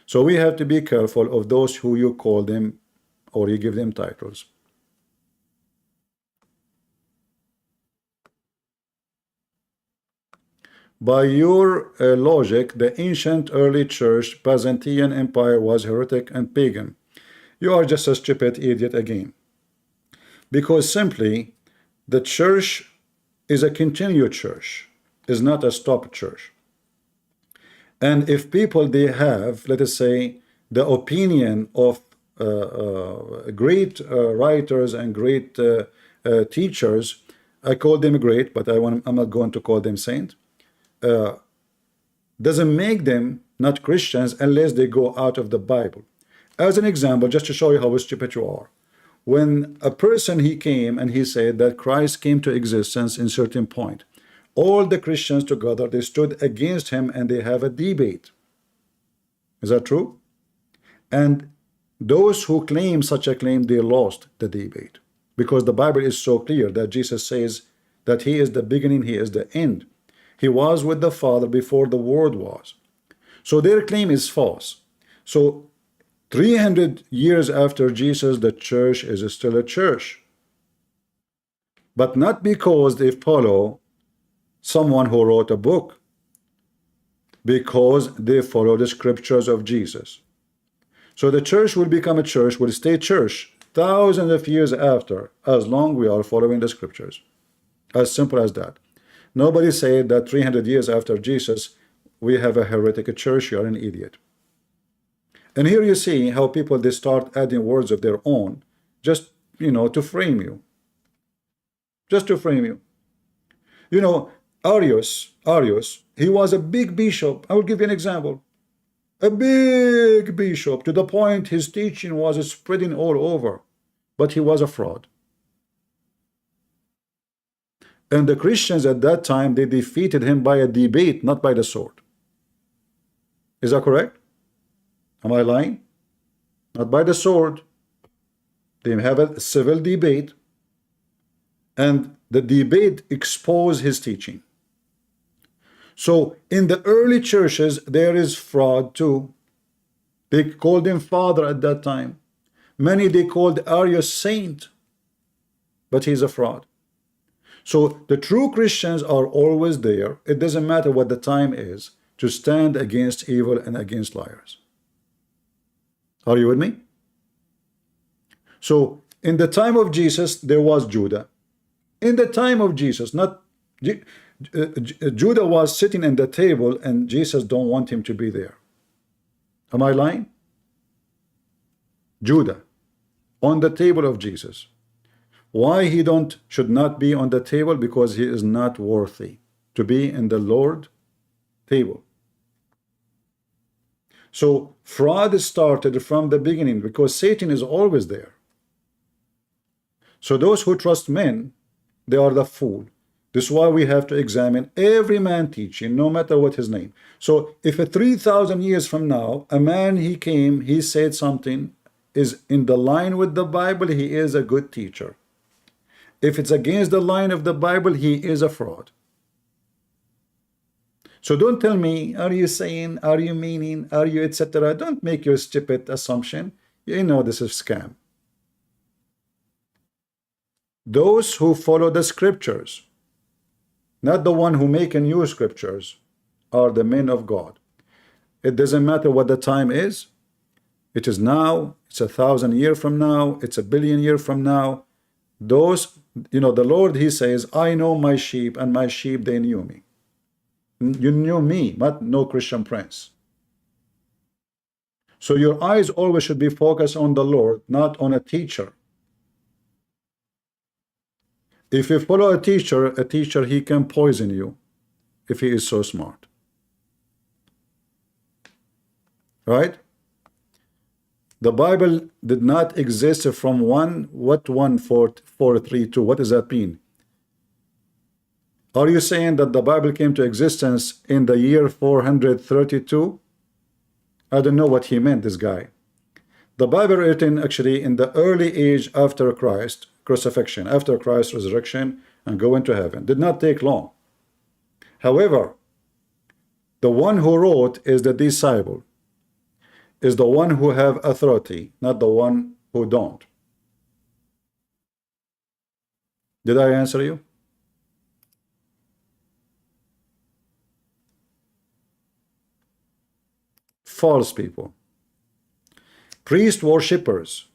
Speaker 1: So we have to be careful of those who you call them or you give them titles. By your logic, the ancient early church, Byzantine Empire was heretic and pagan. You are just a stupid idiot again. Because simply, the church is a continued church, is not a stopped church. And if people, they have, let us say, the opinion of great writers and great teachers, I call them great, but I'm not going to call them saint, doesn't make them not Christians unless they go out of the Bible. As an example, just to show you how stupid you are, when a person, he came and he said that Christ came to existence in certain point, all the Christians together, they stood against him and they have a debate. Is that true? And those who claim such a claim, they lost the debate, because the Bible is so clear that Jesus says that he is the beginning, he is the end. He was with the Father before the world was. So their claim is false. So 300 years after Jesus, the church is still a church, but not because they follow someone who wrote a book, because they follow the scriptures of Jesus. So the church will become a church, will stay church thousands of years after, as long we are following the scriptures. As simple as that. Nobody said that 300 years after Jesus we have a heretic church. You are an idiot. And here you see how people, they start adding words of their own, just, to frame you. Just to frame you. Arius, he was a big bishop. I will give you an example. A big bishop, to the point his teaching was spreading all over, but he was a fraud. And the Christians at that time, they defeated him by a debate, not by the sword. Is that correct? Am I lying? Not by the sword. They have a civil debate, and the debate exposed his teaching. So in the early churches, there is fraud too. They called him father at that time. Many, they called Arius saint, but he's a fraud. So the true Christians are always there. It doesn't matter what the time is, to stand against evil and against liars. Are you with me? So in the time of Jesus, there was Judah. In the time of Jesus, not Judah was sitting at the table, and Jesus don't want him to be there. Am I lying? Judah on the table of Jesus. Why he should not be on the table? Because he is not worthy to be in the Lord table. So fraud started from the beginning, because Satan is always there. So those who trust men, they are the fool. This is why we have to examine every man teaching, no matter what his name. So if 3,000 years from now, a man, he came, he said something is in the line with the Bible, he is a good teacher. If it's against the line of the Bible, he is a fraud. So don't tell me, are you saying, are you meaning, are you, etc. Don't make your stupid assumption. You know this is scam. Those who follow the scriptures, not the one who make new scriptures, are the men of God. It doesn't matter what the time is. It is now, it's 1,000 years from now, it's 1 billion years from now. Those, the Lord, he says, I know my sheep, and my sheep, they knew me. You knew me, but no Christian prince. So your eyes always should be focused on the Lord, not on a teacher. If you follow a teacher, he can poison you if he is so smart. Right? The Bible did not exist from 432. What does that mean? Are you saying that the Bible came to existence in the year 432? I don't know what he meant, this guy. The Bible written actually in the early age after Christ crucifixion, after Christ's resurrection and going to heaven. Did not take long. However, the one who wrote is the disciple, is the one who have authority, not the one who don't. Did I answer you? false people, priest worshippers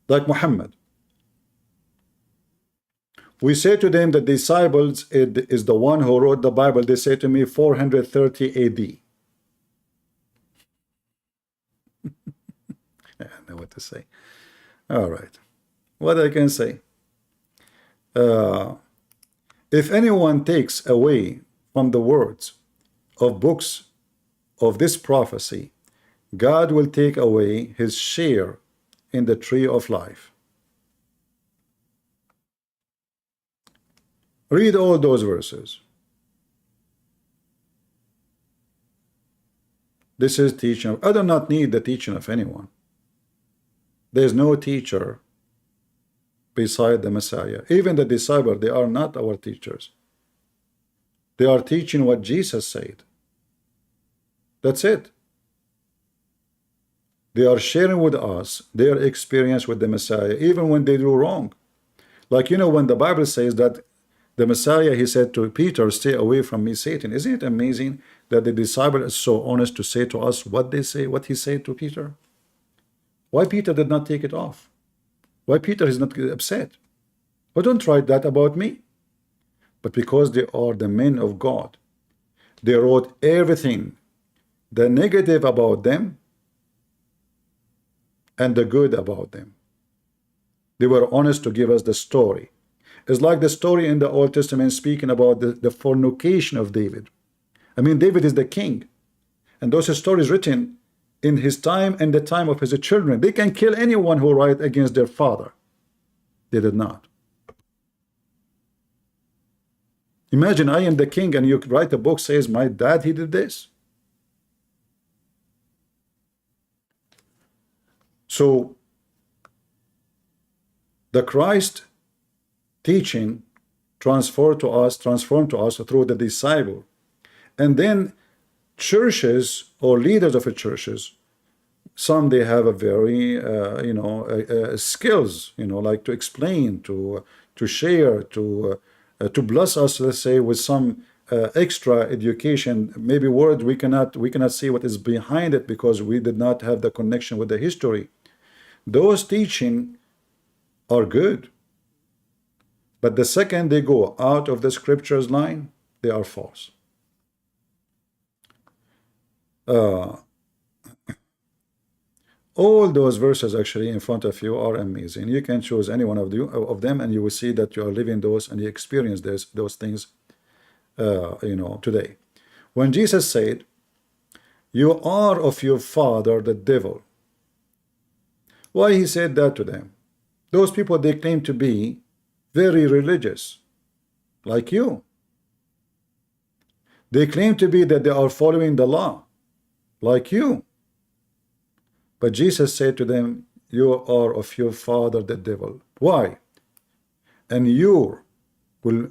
Speaker 1: like Muhammad. We say to them that disciples is the one who wrote the Bible. They say to me 430 AD. I don't know what to say. All right. What I can say. If anyone takes away from the words of books of this prophecy, God will take away his share in the tree of life. Read all those verses. This is teaching. I do not need the teaching of anyone. There is no teacher beside the Messiah. Even the disciples, they are not our teachers. They are teaching what Jesus said. That's it. They are sharing with us their experience with the Messiah, even when they do wrong. Like, you know, when the Bible says that the Messiah, he said to Peter, stay away from me, Satan. Isn't it amazing that the disciple is so honest to say to us what they say, what he said to Peter? Why Peter did not take it off? Why Peter is not upset? But don't write that about me. But because they are the men of God, they wrote everything, the negative about them and the good about them. They were honest to give us the story. It's like the story in the Old Testament speaking about the fornication of David. I mean, David is the king. And those stories written in his time and the time of his children. They can kill anyone who writes against their father. They did not. Imagine I am the king and you write a book says my dad, he did this. So the Christ teaching transformed to us through the disciple. And then churches or leaders of churches, some they have a very skills, like to explain, to share, to bless us, let's say, with some extra education, maybe word we cannot see what is behind it because we did not have the connection with the history. Those teaching are good, but the second they go out of the scriptures line, they are false. All those verses actually in front of you are amazing. You can choose any one of them and you will see that you are living those and you experience those things today. When Jesus said, you are of your father the devil, why he said that to them? Those people, they claim to be very religious like you. They claim to be that they are following the law like you. But Jesus said to them, you are of your father the devil. Why? And you will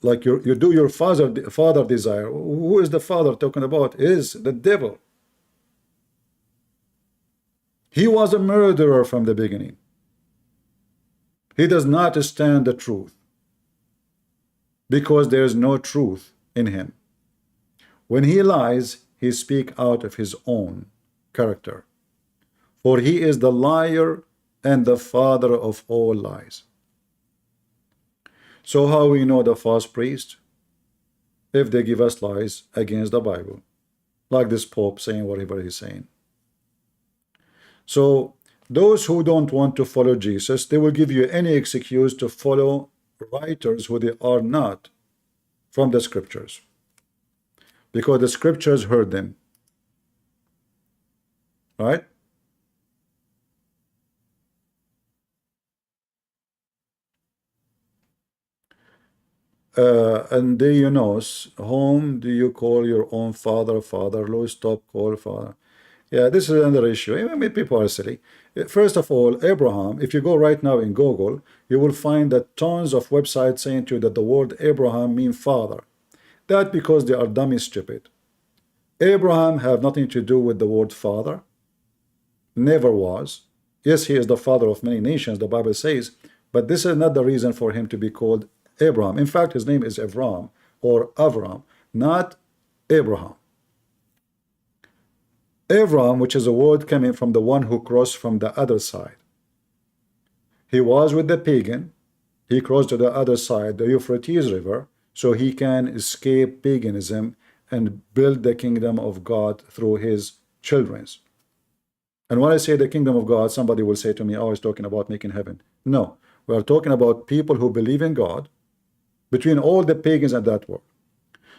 Speaker 1: like you do your father desire. Who is the father talking about? Is the devil. He was a murderer from the beginning. He does not stand the truth because there is no truth in him. When he lies, he speaks out of his own character. For he is the liar and the father of all lies. So how we know the false priest? If they give us lies against the Bible, like this Pope saying whatever he's saying. So those who don't want to follow Jesus, they will give you any excuse to follow writers who they are not from the scriptures, because the scriptures heard them, right? And do you know, whom do you call your own father, father? Stop call father. Yeah, this is another issue. I mean, people are silly. First of all, Abraham, if you go right now in Google, you will find that tons of websites saying to you that the word Abraham means father. That because they are dummy stupid. Abraham have nothing to do with the word father. Never was. Yes, he is the father of many nations, the Bible says, but this is not the reason for him to be called Abraham. In fact, his name is Avram or Avram, not Abraham. Abraham, which is a word coming from the one who crossed from the other side. He was with the pagan. He crossed to the other side, the Euphrates River, so he can escape paganism and build the kingdom of God through his children. And when I say the kingdom of God, somebody will say to me, oh, he's talking about making heaven. No, we are talking about people who believe in God between all the pagans at that world.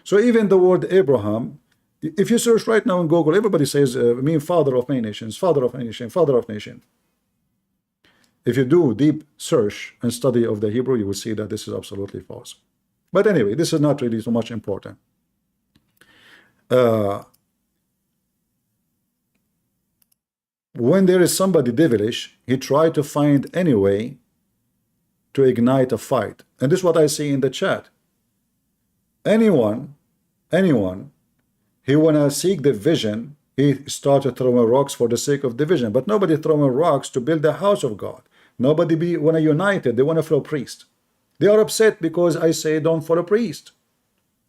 Speaker 1: So even the word Abraham, if you search right now in Google, everybody says, mean father of many nations, father of a nation, father of nation. If you do deep search and study of the Hebrew, you will see that this is absolutely false. But anyway, this is not really so much important. When there is somebody devilish, he tried to find any way to ignite a fight. And this is what I see in the chat. Anyone, he wanna seek division, he started throwing rocks for the sake of division. But nobody throwing rocks to build the house of God. Nobody wanna unite it. They wanna follow priest. They are upset because I say don't follow priest.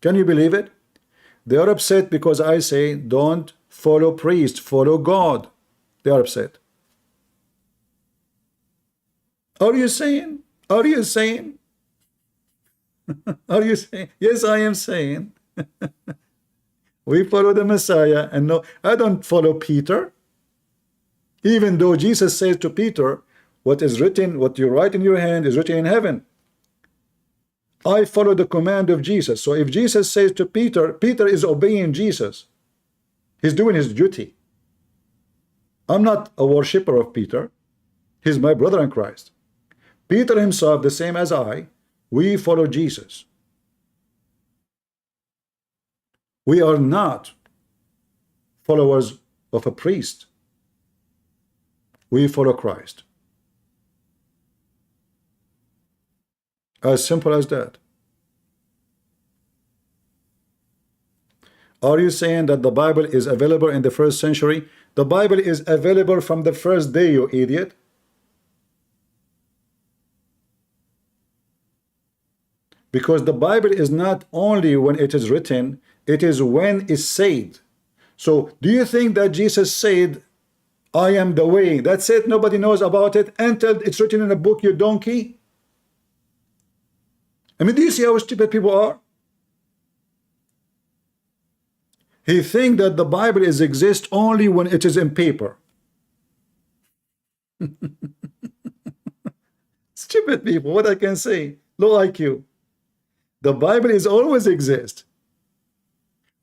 Speaker 1: Can you believe it? They are upset because I say don't follow priest, follow God. They are upset. Are you saying? Are you saying? Are you saying? Yes, I am saying. We follow the Messiah, and no, I don't follow Peter. Even though Jesus says to Peter, what is written, what you write in your hand is written in heaven. I follow the command of Jesus. So if Jesus says to Peter, Peter is obeying Jesus. He's doing his duty. I'm not a worshipper of Peter. He's my brother in Christ. Peter himself, the same as I, we follow Jesus. We are not followers of a priest. We follow Christ. As simple as that. Are you saying that the Bible is available in the first century? The Bible is available from the first day, you idiot. Because the Bible is not only when it is written, it is when it's said. So do you think that Jesus said, I am the way? That's it, nobody knows about it until it's written in a book, you donkey? I mean, do you see how stupid people are? He thinks that the Bible exists only when it is in paper. Stupid people, what I can say? Low IQ. The Bible is always exist.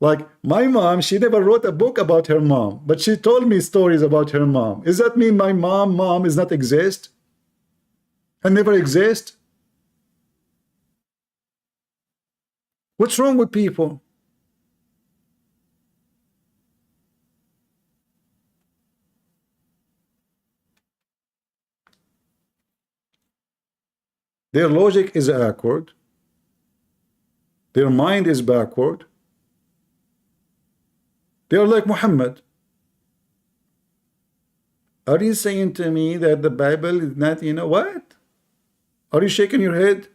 Speaker 1: Like my mom, she never wrote a book about her mom, but she told me stories about her mom. Does that mean my mom is not exist? And never exist? What's wrong with people? Their logic is awkward. Their mind is backward. They are like Mohammed. Are you saying to me that the Bible is not, you know what? Are you shaking your head?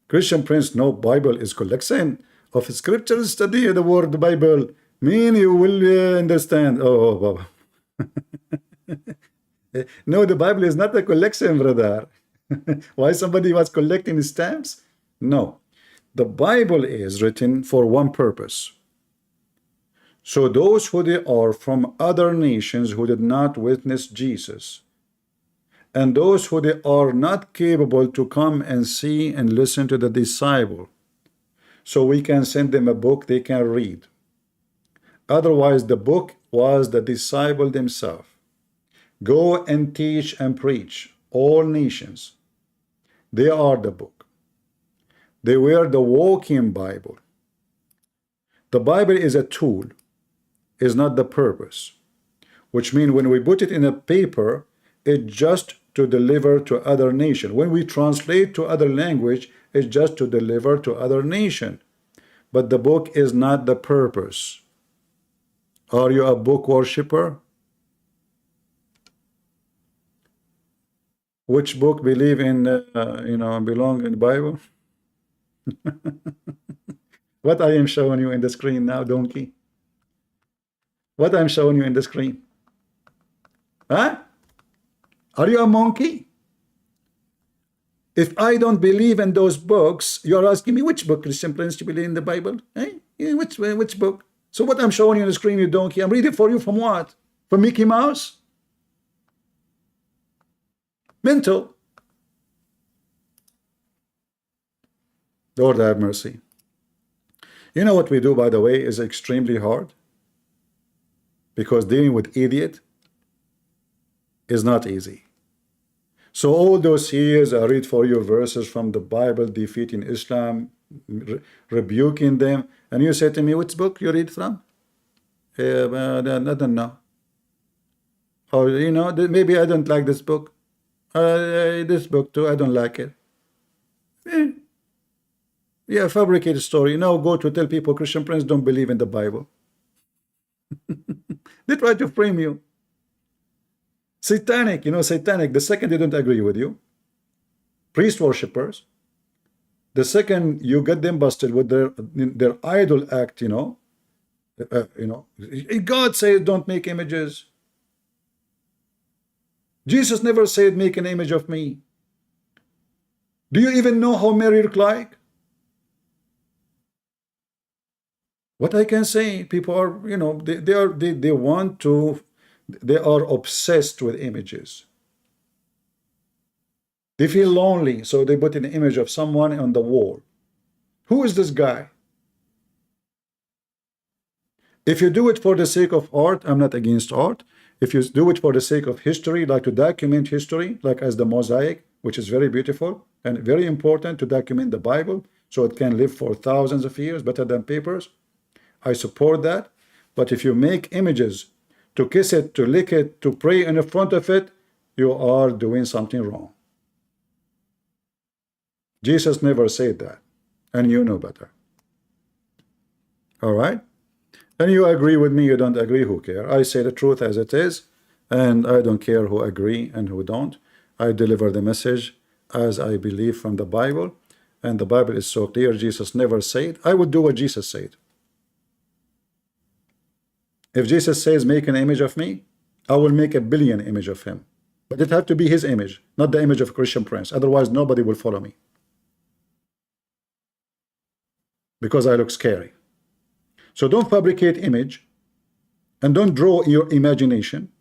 Speaker 1: Christian Prince, no, Bible is collection of scriptures. Study the word Bible. Mean you will understand. Oh. No, the Bible is not a collection, brother. Why somebody was collecting stamps? No. The Bible is written for one purpose. So those who they are from other nations who did not witness Jesus, and those who they are not capable to come and see and listen to the disciple, so we can send them a book they can read. Otherwise, the book was the disciple themselves. Go and teach and preach all nations. They are the book. They were the walking Bible. The Bible is a tool, is not the purpose, which means when we put it in a paper, it's just to deliver to other nation. When we translate to other language, it's just to deliver to other nation. But the book is not the purpose. Are you a book worshipper? Which book believe in, belong in the Bible? What I am showing you in the screen now, donkey? What I'm showing you in the screen? Huh? Are you a monkey? If I don't believe in those books, you're asking me which book, Christian Prince, you believe in the Bible? Eh? Which book? So what I'm showing you on the screen, you donkey, I'm reading for you from what? From Mickey Mouse? Mental. Lord have mercy. You know what we do, by the way, is extremely hard. Because dealing with idiot is not easy. So all those years I read for you verses from the Bible, defeating Islam, rebuking them, and you say to me, which book you read from? I don't know. Or, you know, maybe I don't like this book. This book too, I don't like it. Yeah, fabricate a story. Now go to tell people Christian Prince don't believe in the Bible. They try to frame you. Satanic, you know, satanic. The second they don't agree with you, priest worshippers. The second you get them busted with their idol act, you know, God says don't make images. Jesus never said make an image of me. Do you even know how Mary looked like? What I can say, people are, you know, they want to, they are obsessed with images. They feel lonely, so they put an image of someone on the wall. Who is this guy? If you do it for the sake of art, I'm not against art. If you do it for the sake of history, like to document history, like as the mosaic, which is very beautiful and very important to document the Bible, so it can live for thousands of years, better than papers, I support that. But if you make images to kiss it, to lick it, to pray in front of it, you are doing something wrong. Jesus never said that, and you know better. All right? And you agree with me, you don't agree, who care? I say the truth as it is, and I don't care who agree and who don't. I deliver the message as I believe from the Bible, and the Bible is so clear. Jesus never said. I would do what Jesus said. If Jesus says make an image of me, I will make a billion image of him. But it has to be his image, not the image of Christian Prince. Otherwise, nobody will follow me. Because I look scary. So don't fabricate image and don't draw your imagination.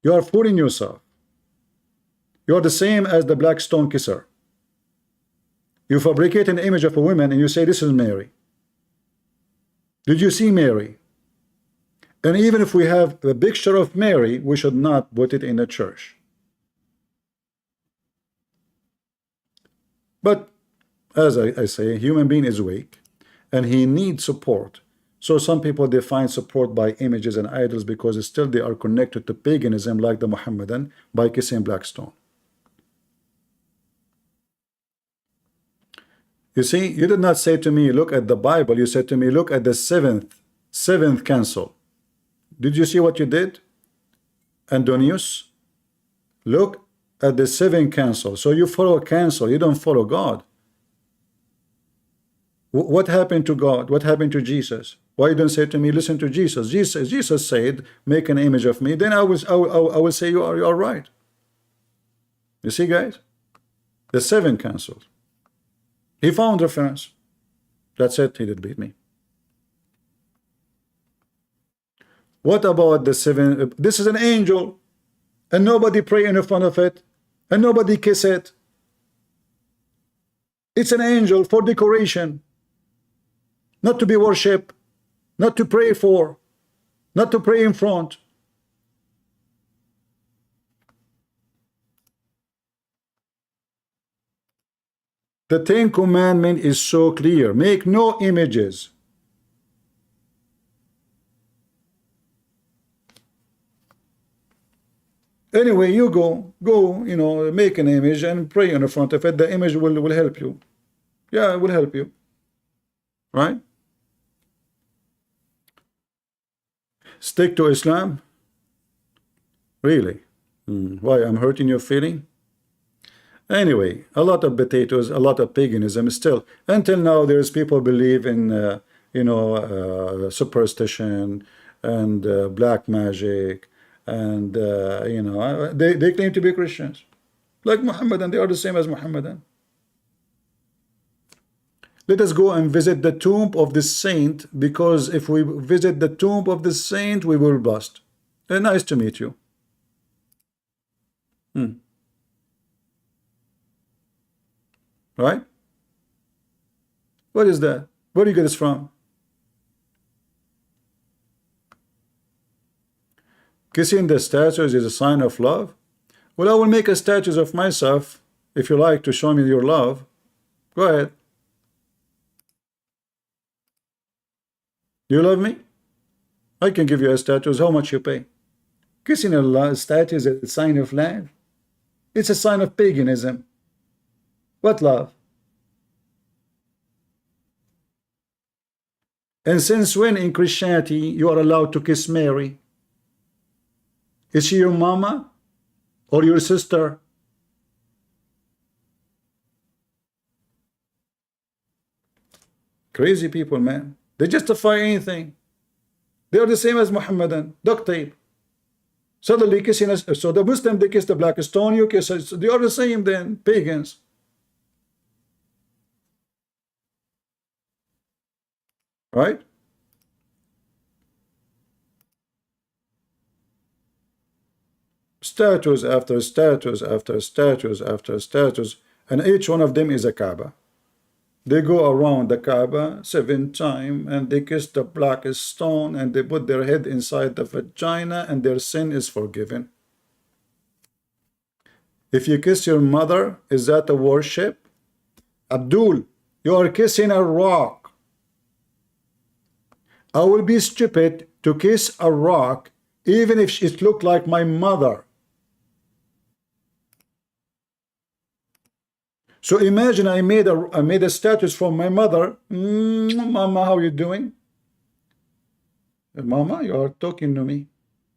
Speaker 1: You are fooling yourself. You are the same as the black stone kisser. You fabricate an image of a woman and you say this is Mary. Did you see Mary? And even if we have a picture of Mary, we should not put it in the church. But as I say, a human being is weak and he needs support. So some people, they find support by images and idols because still they are connected to paganism like the Mohammedan by kissing black stone. You see, you did not say to me, look at the Bible. You said to me, look at the seventh council. Did you see what you did? Antonius, look at the seventh council. So you follow a council, you don't follow God. What happened to God? What happened to Jesus? Why you don't say to me, listen to Jesus? Jesus said, make an image of me. Then I will say you are right. You see, guys? The seven councils. He found reference. That's it. He did beat me. What about the seven? This is an angel, and nobody pray in front of it, and nobody kiss it. It's an angel for decoration, not to be worshipped, not to pray for, not to pray in front. The Ten Commandments is so clear. Make no images. Anyway, you go, you know, make an image and pray in front of it. The image will help you. Yeah, it will help you. Right? Stick to Islam? Really? Why? I'm hurting your feeling? Anyway, a lot of potatoes, a lot of paganism still. Until now, there's people believe in, superstition and black magic, and they claim to be Christians, like Muhammadan. They are the same as Muhammadan. Let us go and visit the tomb of the saint, because if we visit the tomb of the saint, we will bust. Nice to meet you. Right? What is that? Where do you get this from? Kissing the statues is a sign of love? Well, I will make a statue of myself if you like to show me your love. Go ahead. You love me? I can give you a statue. How much you pay? Kissing a statue is a sign of love? It's a sign of paganism. What love? And since when in Christianity you are allowed to kiss Mary? Is she your mama or your sister? Crazy people, man. They justify anything. They are the same as Muhammadan. Duct tape. Suddenly kissing us. So the Muslim, they kiss the black stone, you kiss us. They are the same then, pagans. Right? Statues after statues after statues after statues, and each one of them is a Kaaba. They go around the Kaaba 7 times and they kiss the black stone and they put their head inside the vagina and their sin is forgiven. If you kiss your mother, is that a worship? Abdul, you are kissing a rock. I will be stupid to kiss a rock even if it looked like my mother. So imagine I made a statue from my mother. Mama, how you doing? Mama, you are talking to me.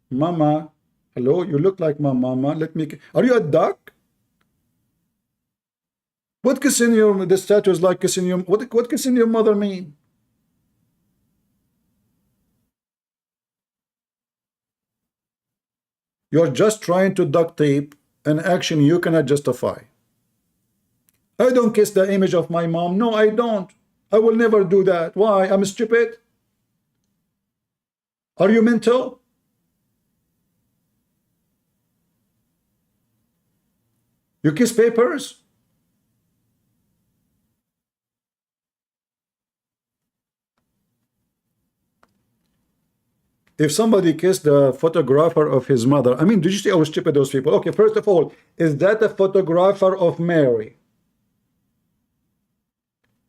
Speaker 1: Mama, hello, you look like my mama. Let me. Are you a duck? What kissing the statue is like kissing your. What kissing your mother mean? You're just trying to duct tape an action you cannot justify. I don't kiss the image of my mom. No, I don't. I will never do that. Why? I'm stupid? Are you mental? You kiss papers? If somebody kissed the photographer of his mother, I mean, did you see how stupid those people? Okay, first of all, is that a photographer of Mary?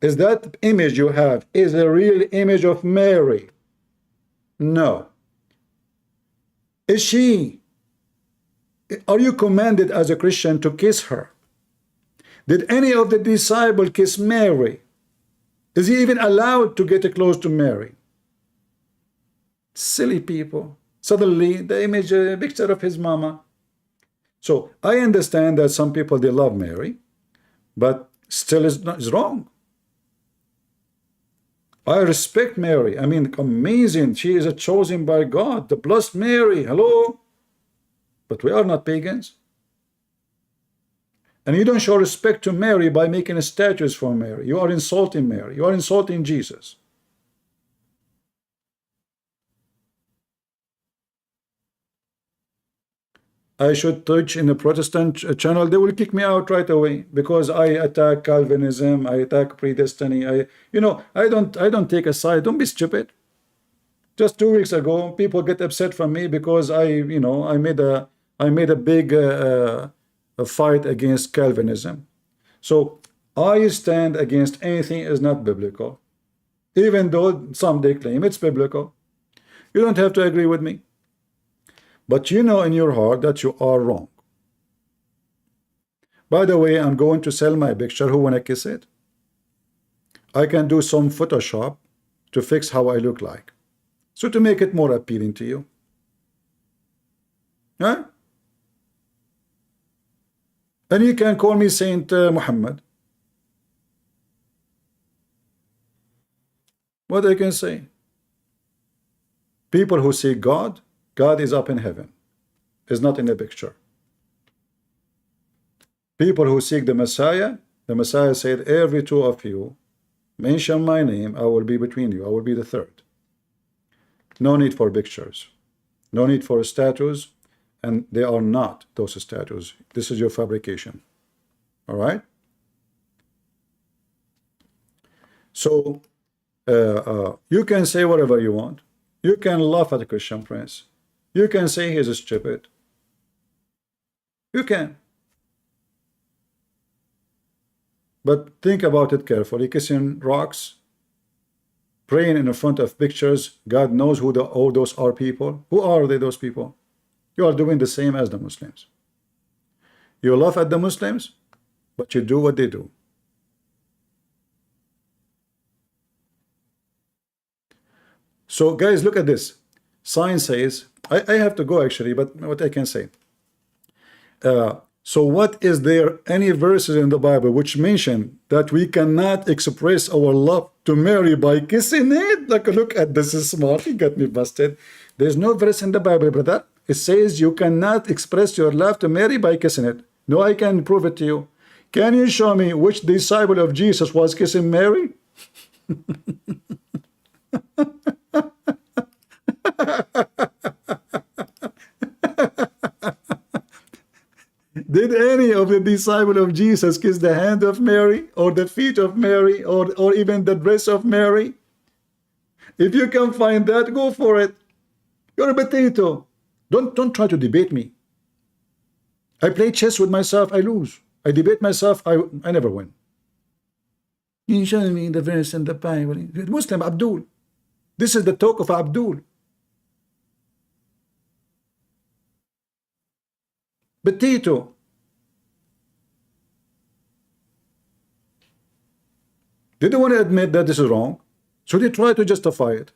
Speaker 1: Is that image you have is a real image of Mary? No. Is she? Are you commanded as a Christian to kiss her? Did any of the disciples kiss Mary? Is he even allowed to get close to Mary? Silly people. Suddenly, the image, a picture of his mama. So I understand that some people, they love Mary, but still is wrong. I respect Mary. I mean, amazing. She is a chosen by God, the blessed Mary. Hello? But we are not pagans. And you don't show respect to Mary by making statues for Mary. You are insulting Mary. You are insulting Jesus. I should teach in a Protestant channel, they will kick me out right away because I attack Calvinism, I attack predestiny. I don't take a side. Don't be stupid. Just 2 weeks ago, people get upset from me because I made a big a fight against Calvinism. So I stand against anything is not biblical, even though some they claim it's biblical. You don't have to agree with me. But you know in your heart that you are wrong. By the way, I'm going to sell my picture. Who wanna kiss it? I can do some Photoshop to fix how I look like. So to make it more appealing to you. Huh? And you can call me Saint Mohammed. What I can say? People who see God, God is up in heaven, is not in a picture. People who seek the Messiah said, every two of you mention my name, I will be between you, I will be the third. No need for pictures, no need for statues, and they are not those statues. This is your fabrication. All right? So you can say whatever you want. You can laugh at a Christian prince. You can say he's stupid. You can. But think about it carefully. Kissing rocks, praying in front of pictures. God knows who all those are people. Who are they, those people? You are doing the same as the Muslims. You laugh at the Muslims, but you do what they do. So guys, look at this. Science says, I have to go actually, but what I can say. So what is there any verses in the Bible which mention that we cannot express our love to Mary by kissing it? Like, look at this, is smart, he got me busted. There's no verse in the Bible, brother. It says you cannot express your love to Mary by kissing it. No, I can prove it to you. Can you show me which disciple of Jesus was kissing Mary? Did any of the disciples of Jesus kiss the hand of Mary, or the feet of Mary, or even the dress of Mary? If you can find that, go for it. You're a potato. Don't try to debate me. I play chess with myself, I lose. I debate myself, I never win. You show me the verse in the Bible. Muslim Abdul. This is the talk of Abdul. Potato. They don't want to admit that this is wrong, so they try to justify it.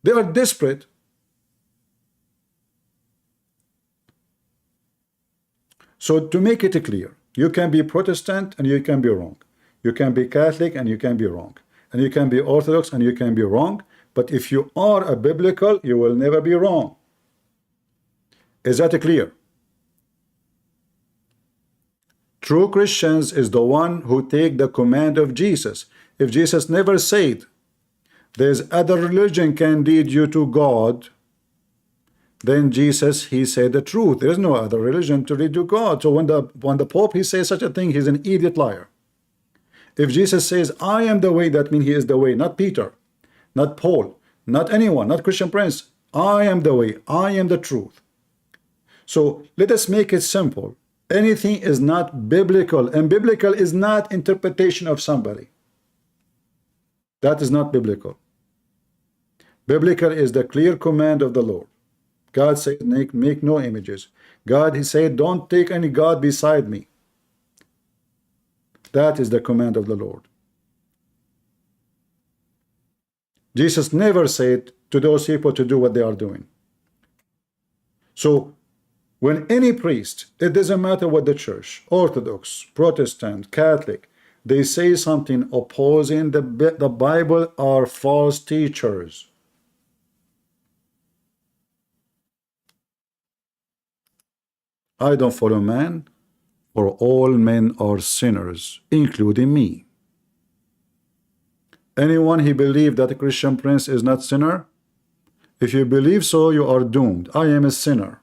Speaker 1: They are desperate. So to make it clear, you can be Protestant and you can be wrong. You can be Catholic and you can be wrong. And you can be Orthodox and you can be wrong. But if you are a biblical, you will never be wrong. Is that clear? True Christians is the one who take the command of Jesus. If Jesus never said, there's other religion can lead you to God, then Jesus, he said the truth. There's no other religion to lead to God. So when the Pope, he says such a thing, he's an idiot liar. If Jesus says, I am the way, that means he is the way, not Peter, not Paul, not anyone, not Christian Prince. I am the way, I am the truth. So let us make it simple. Anything is not biblical, and biblical is not interpretation of somebody. That is not biblical. Biblical is the clear command of the Lord. God said, make no images. God, he said, don't take any God beside me. That is the command of the Lord. Jesus never said to those people to do what they are doing. So when any priest, it doesn't matter what the church, Orthodox, Protestant, Catholic, they say something opposing the Bible, are false teachers. I don't follow man, for all men are sinners, including me. Anyone who believes that a Christian Prince is not sinner, if you believe so, you are doomed. I am a sinner.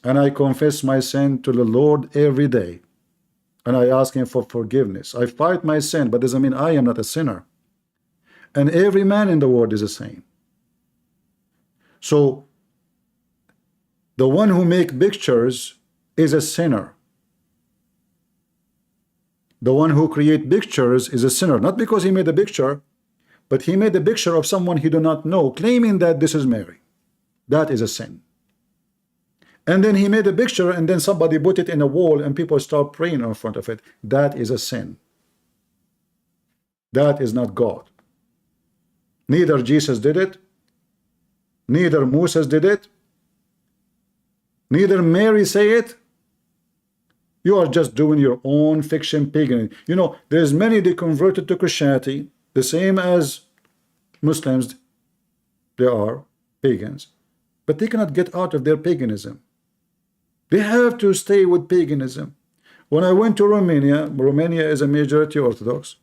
Speaker 1: And I confess my sin to the Lord every day. And I ask him for forgiveness. I fight my sin, but doesn't mean I am not a sinner. And every man in the world is the same. So the one who makes pictures is a sinner. The one who creates pictures is a sinner, not because he made a picture, but he made a picture of someone he do not know, claiming that this is Mary. That is a sin. And then he made a picture, and then somebody put it in a wall, and people start praying in front of it. That is a sin. That is not God. Neither Jesus did it, neither Moses did it, neither Mary say it, You are just doing your own fiction pagan. You know, there's many they converted to Christianity, the same as Muslims, they are pagans, but they cannot get out of their paganism. They have to stay with paganism. When I went to Romania, Romania is a majority Orthodox.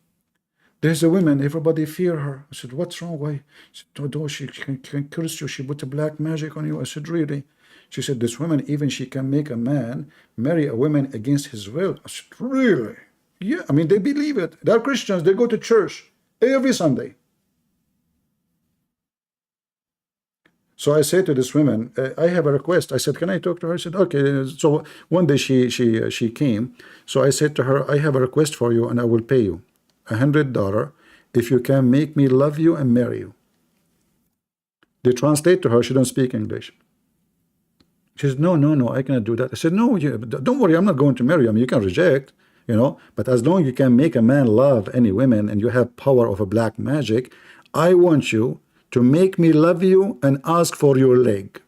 Speaker 1: There's a woman, everybody fear her. I said, what's wrong? Why? She said, oh, she can curse you. She put a black magic on you. I said, really? She said, this woman, even she can make a man marry a woman against his will. I said, really? Yeah, I mean, they believe it. They're Christians. They go to church every Sunday. So I said to this woman, I have a request. I said, can I talk to her? She said, okay. So one day she came. So I said to her, I have a request for you and I will pay you $100 if you can make me love you and marry you. They translate to her. She don't speak English. She said, no, I cannot do that. I said, no, don't worry, I'm not going to marry you. I mean, you can reject, you know, but as long as you can make a man love any women and you have power of a black magic, I want you to make me love you and ask for your leg.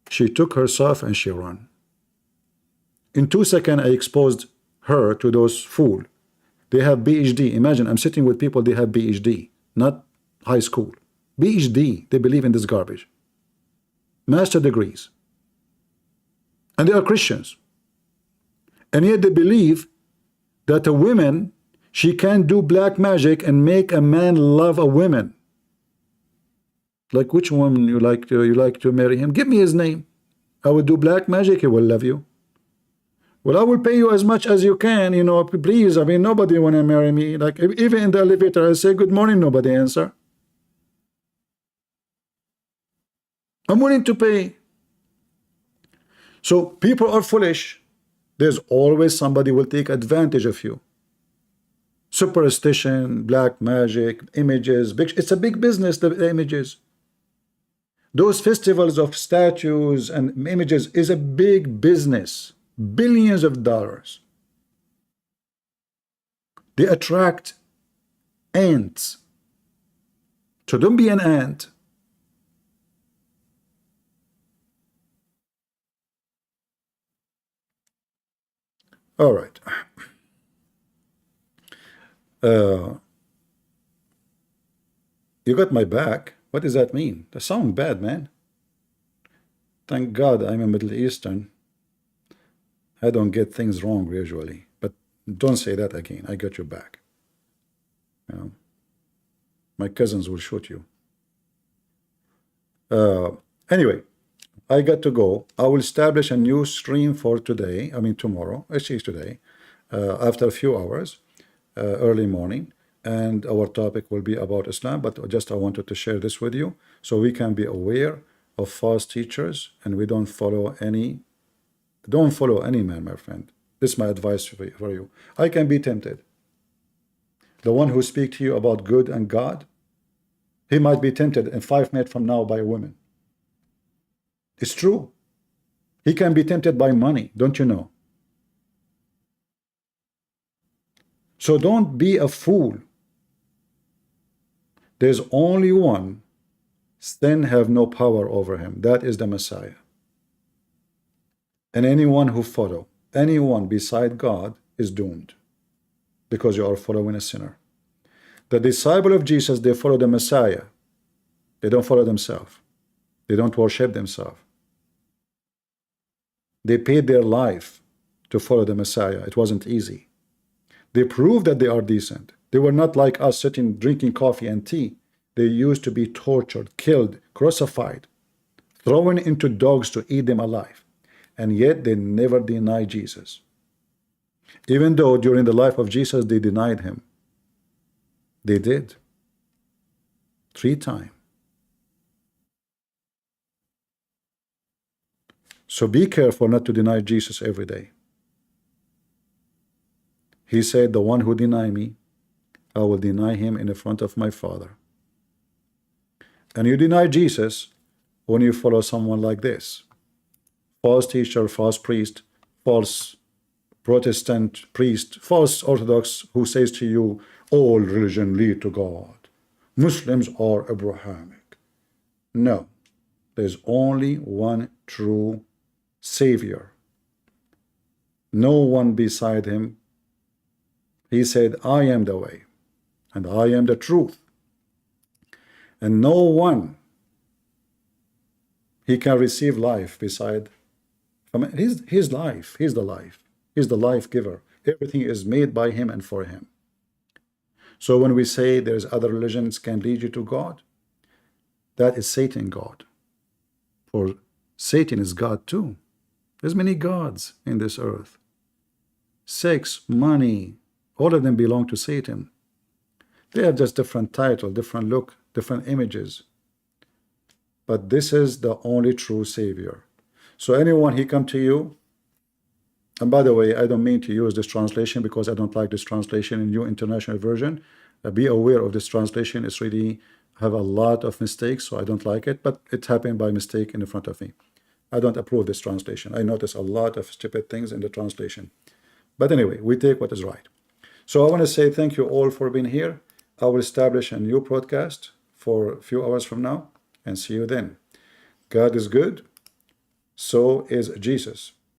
Speaker 1: She took herself and she ran. In 2 seconds, I exposed her to those fools. They have PhD. Imagine, I'm sitting with people, they have PhD, not high school. PhD, they believe in this garbage. Master degrees. And they are Christians. And yet they believe that a woman, she can do black magic and make a man love a woman. Like, which woman you like to marry him? Give me his name. I will do black magic, he will love you. Well, I will pay you as much as you can, you know, please. I mean, nobody want to marry me. Like, even in the elevator, I say, good morning, nobody answer. I'm willing to pay. So people are foolish. There's always somebody will take advantage of you. Superstition, black magic, images, it's a big business, the images. Those festivals of statues and images is a big business. Billions of dollars. They attract ants. So don't be an ant. All right. You got my back. What does that mean? That sounds bad, man. Thank God I'm a Middle Eastern. I don't get things wrong usually. But don't say that again. I got your back. You know, my cousins will shoot you. Anyway, I got to go. I will establish a new stream for today. I mean tomorrow. Actually today. After a few hours, early morning. And our topic will be about Islam. But just I wanted to share this with you so we can be aware of false teachers and we don't follow any. Don't follow any man, my friend. This is my advice for you. I can be tempted. The one who speaks to you about good and God, he might be tempted in 5 minutes from now by a woman. It's true. He can be tempted by money, don't you know? So don't be a fool. There's only one. Sin have no power over him. That is the Messiah. And anyone who follow anyone beside God is doomed because you are following a sinner. The disciple of Jesus, they follow the Messiah. They don't follow themselves. They don't worship themselves. They paid their life to follow the Messiah. It wasn't easy. They proved that they are decent. They were not like us sitting drinking coffee and tea. They used to be tortured, killed, crucified, thrown into dogs to eat them alive. And yet they never denied Jesus. Even though during the life of Jesus they denied him. They did. 3 times. So be careful not to deny Jesus every day. He said, the one who deny me, I will deny him in the front of my Father. And you deny Jesus when you follow someone like this. False teacher, false priest, false Protestant priest, false Orthodox who says to you, all religion lead to God. Muslims are Abrahamic. No, there's only one true Savior. No one beside him. He said, I am the way, and I am the truth. And no one he can receive life beside. He's life. He's the life. He's the life giver. Everything is made by him and for him. So when we say there's other religions can lead you to God, that is Satan God. For Satan is God too. There's many gods in this earth. Sex, money, all of them belong to Satan. They have just different title, different look, different images. But this is the only true Savior. So anyone he come to you, and by the way, I don't mean to use this translation because I don't like this translation in New International Version. Be aware of this translation. It's really have a lot of mistakes, so I don't like it, but it happened by mistake in front of me. I don't approve this translation. I notice a lot of stupid things in the translation. But anyway, we take what is right. So I want to say thank you all for being here. I will establish a new broadcast for a few hours from now, and see you then. God is good. So is Jesus.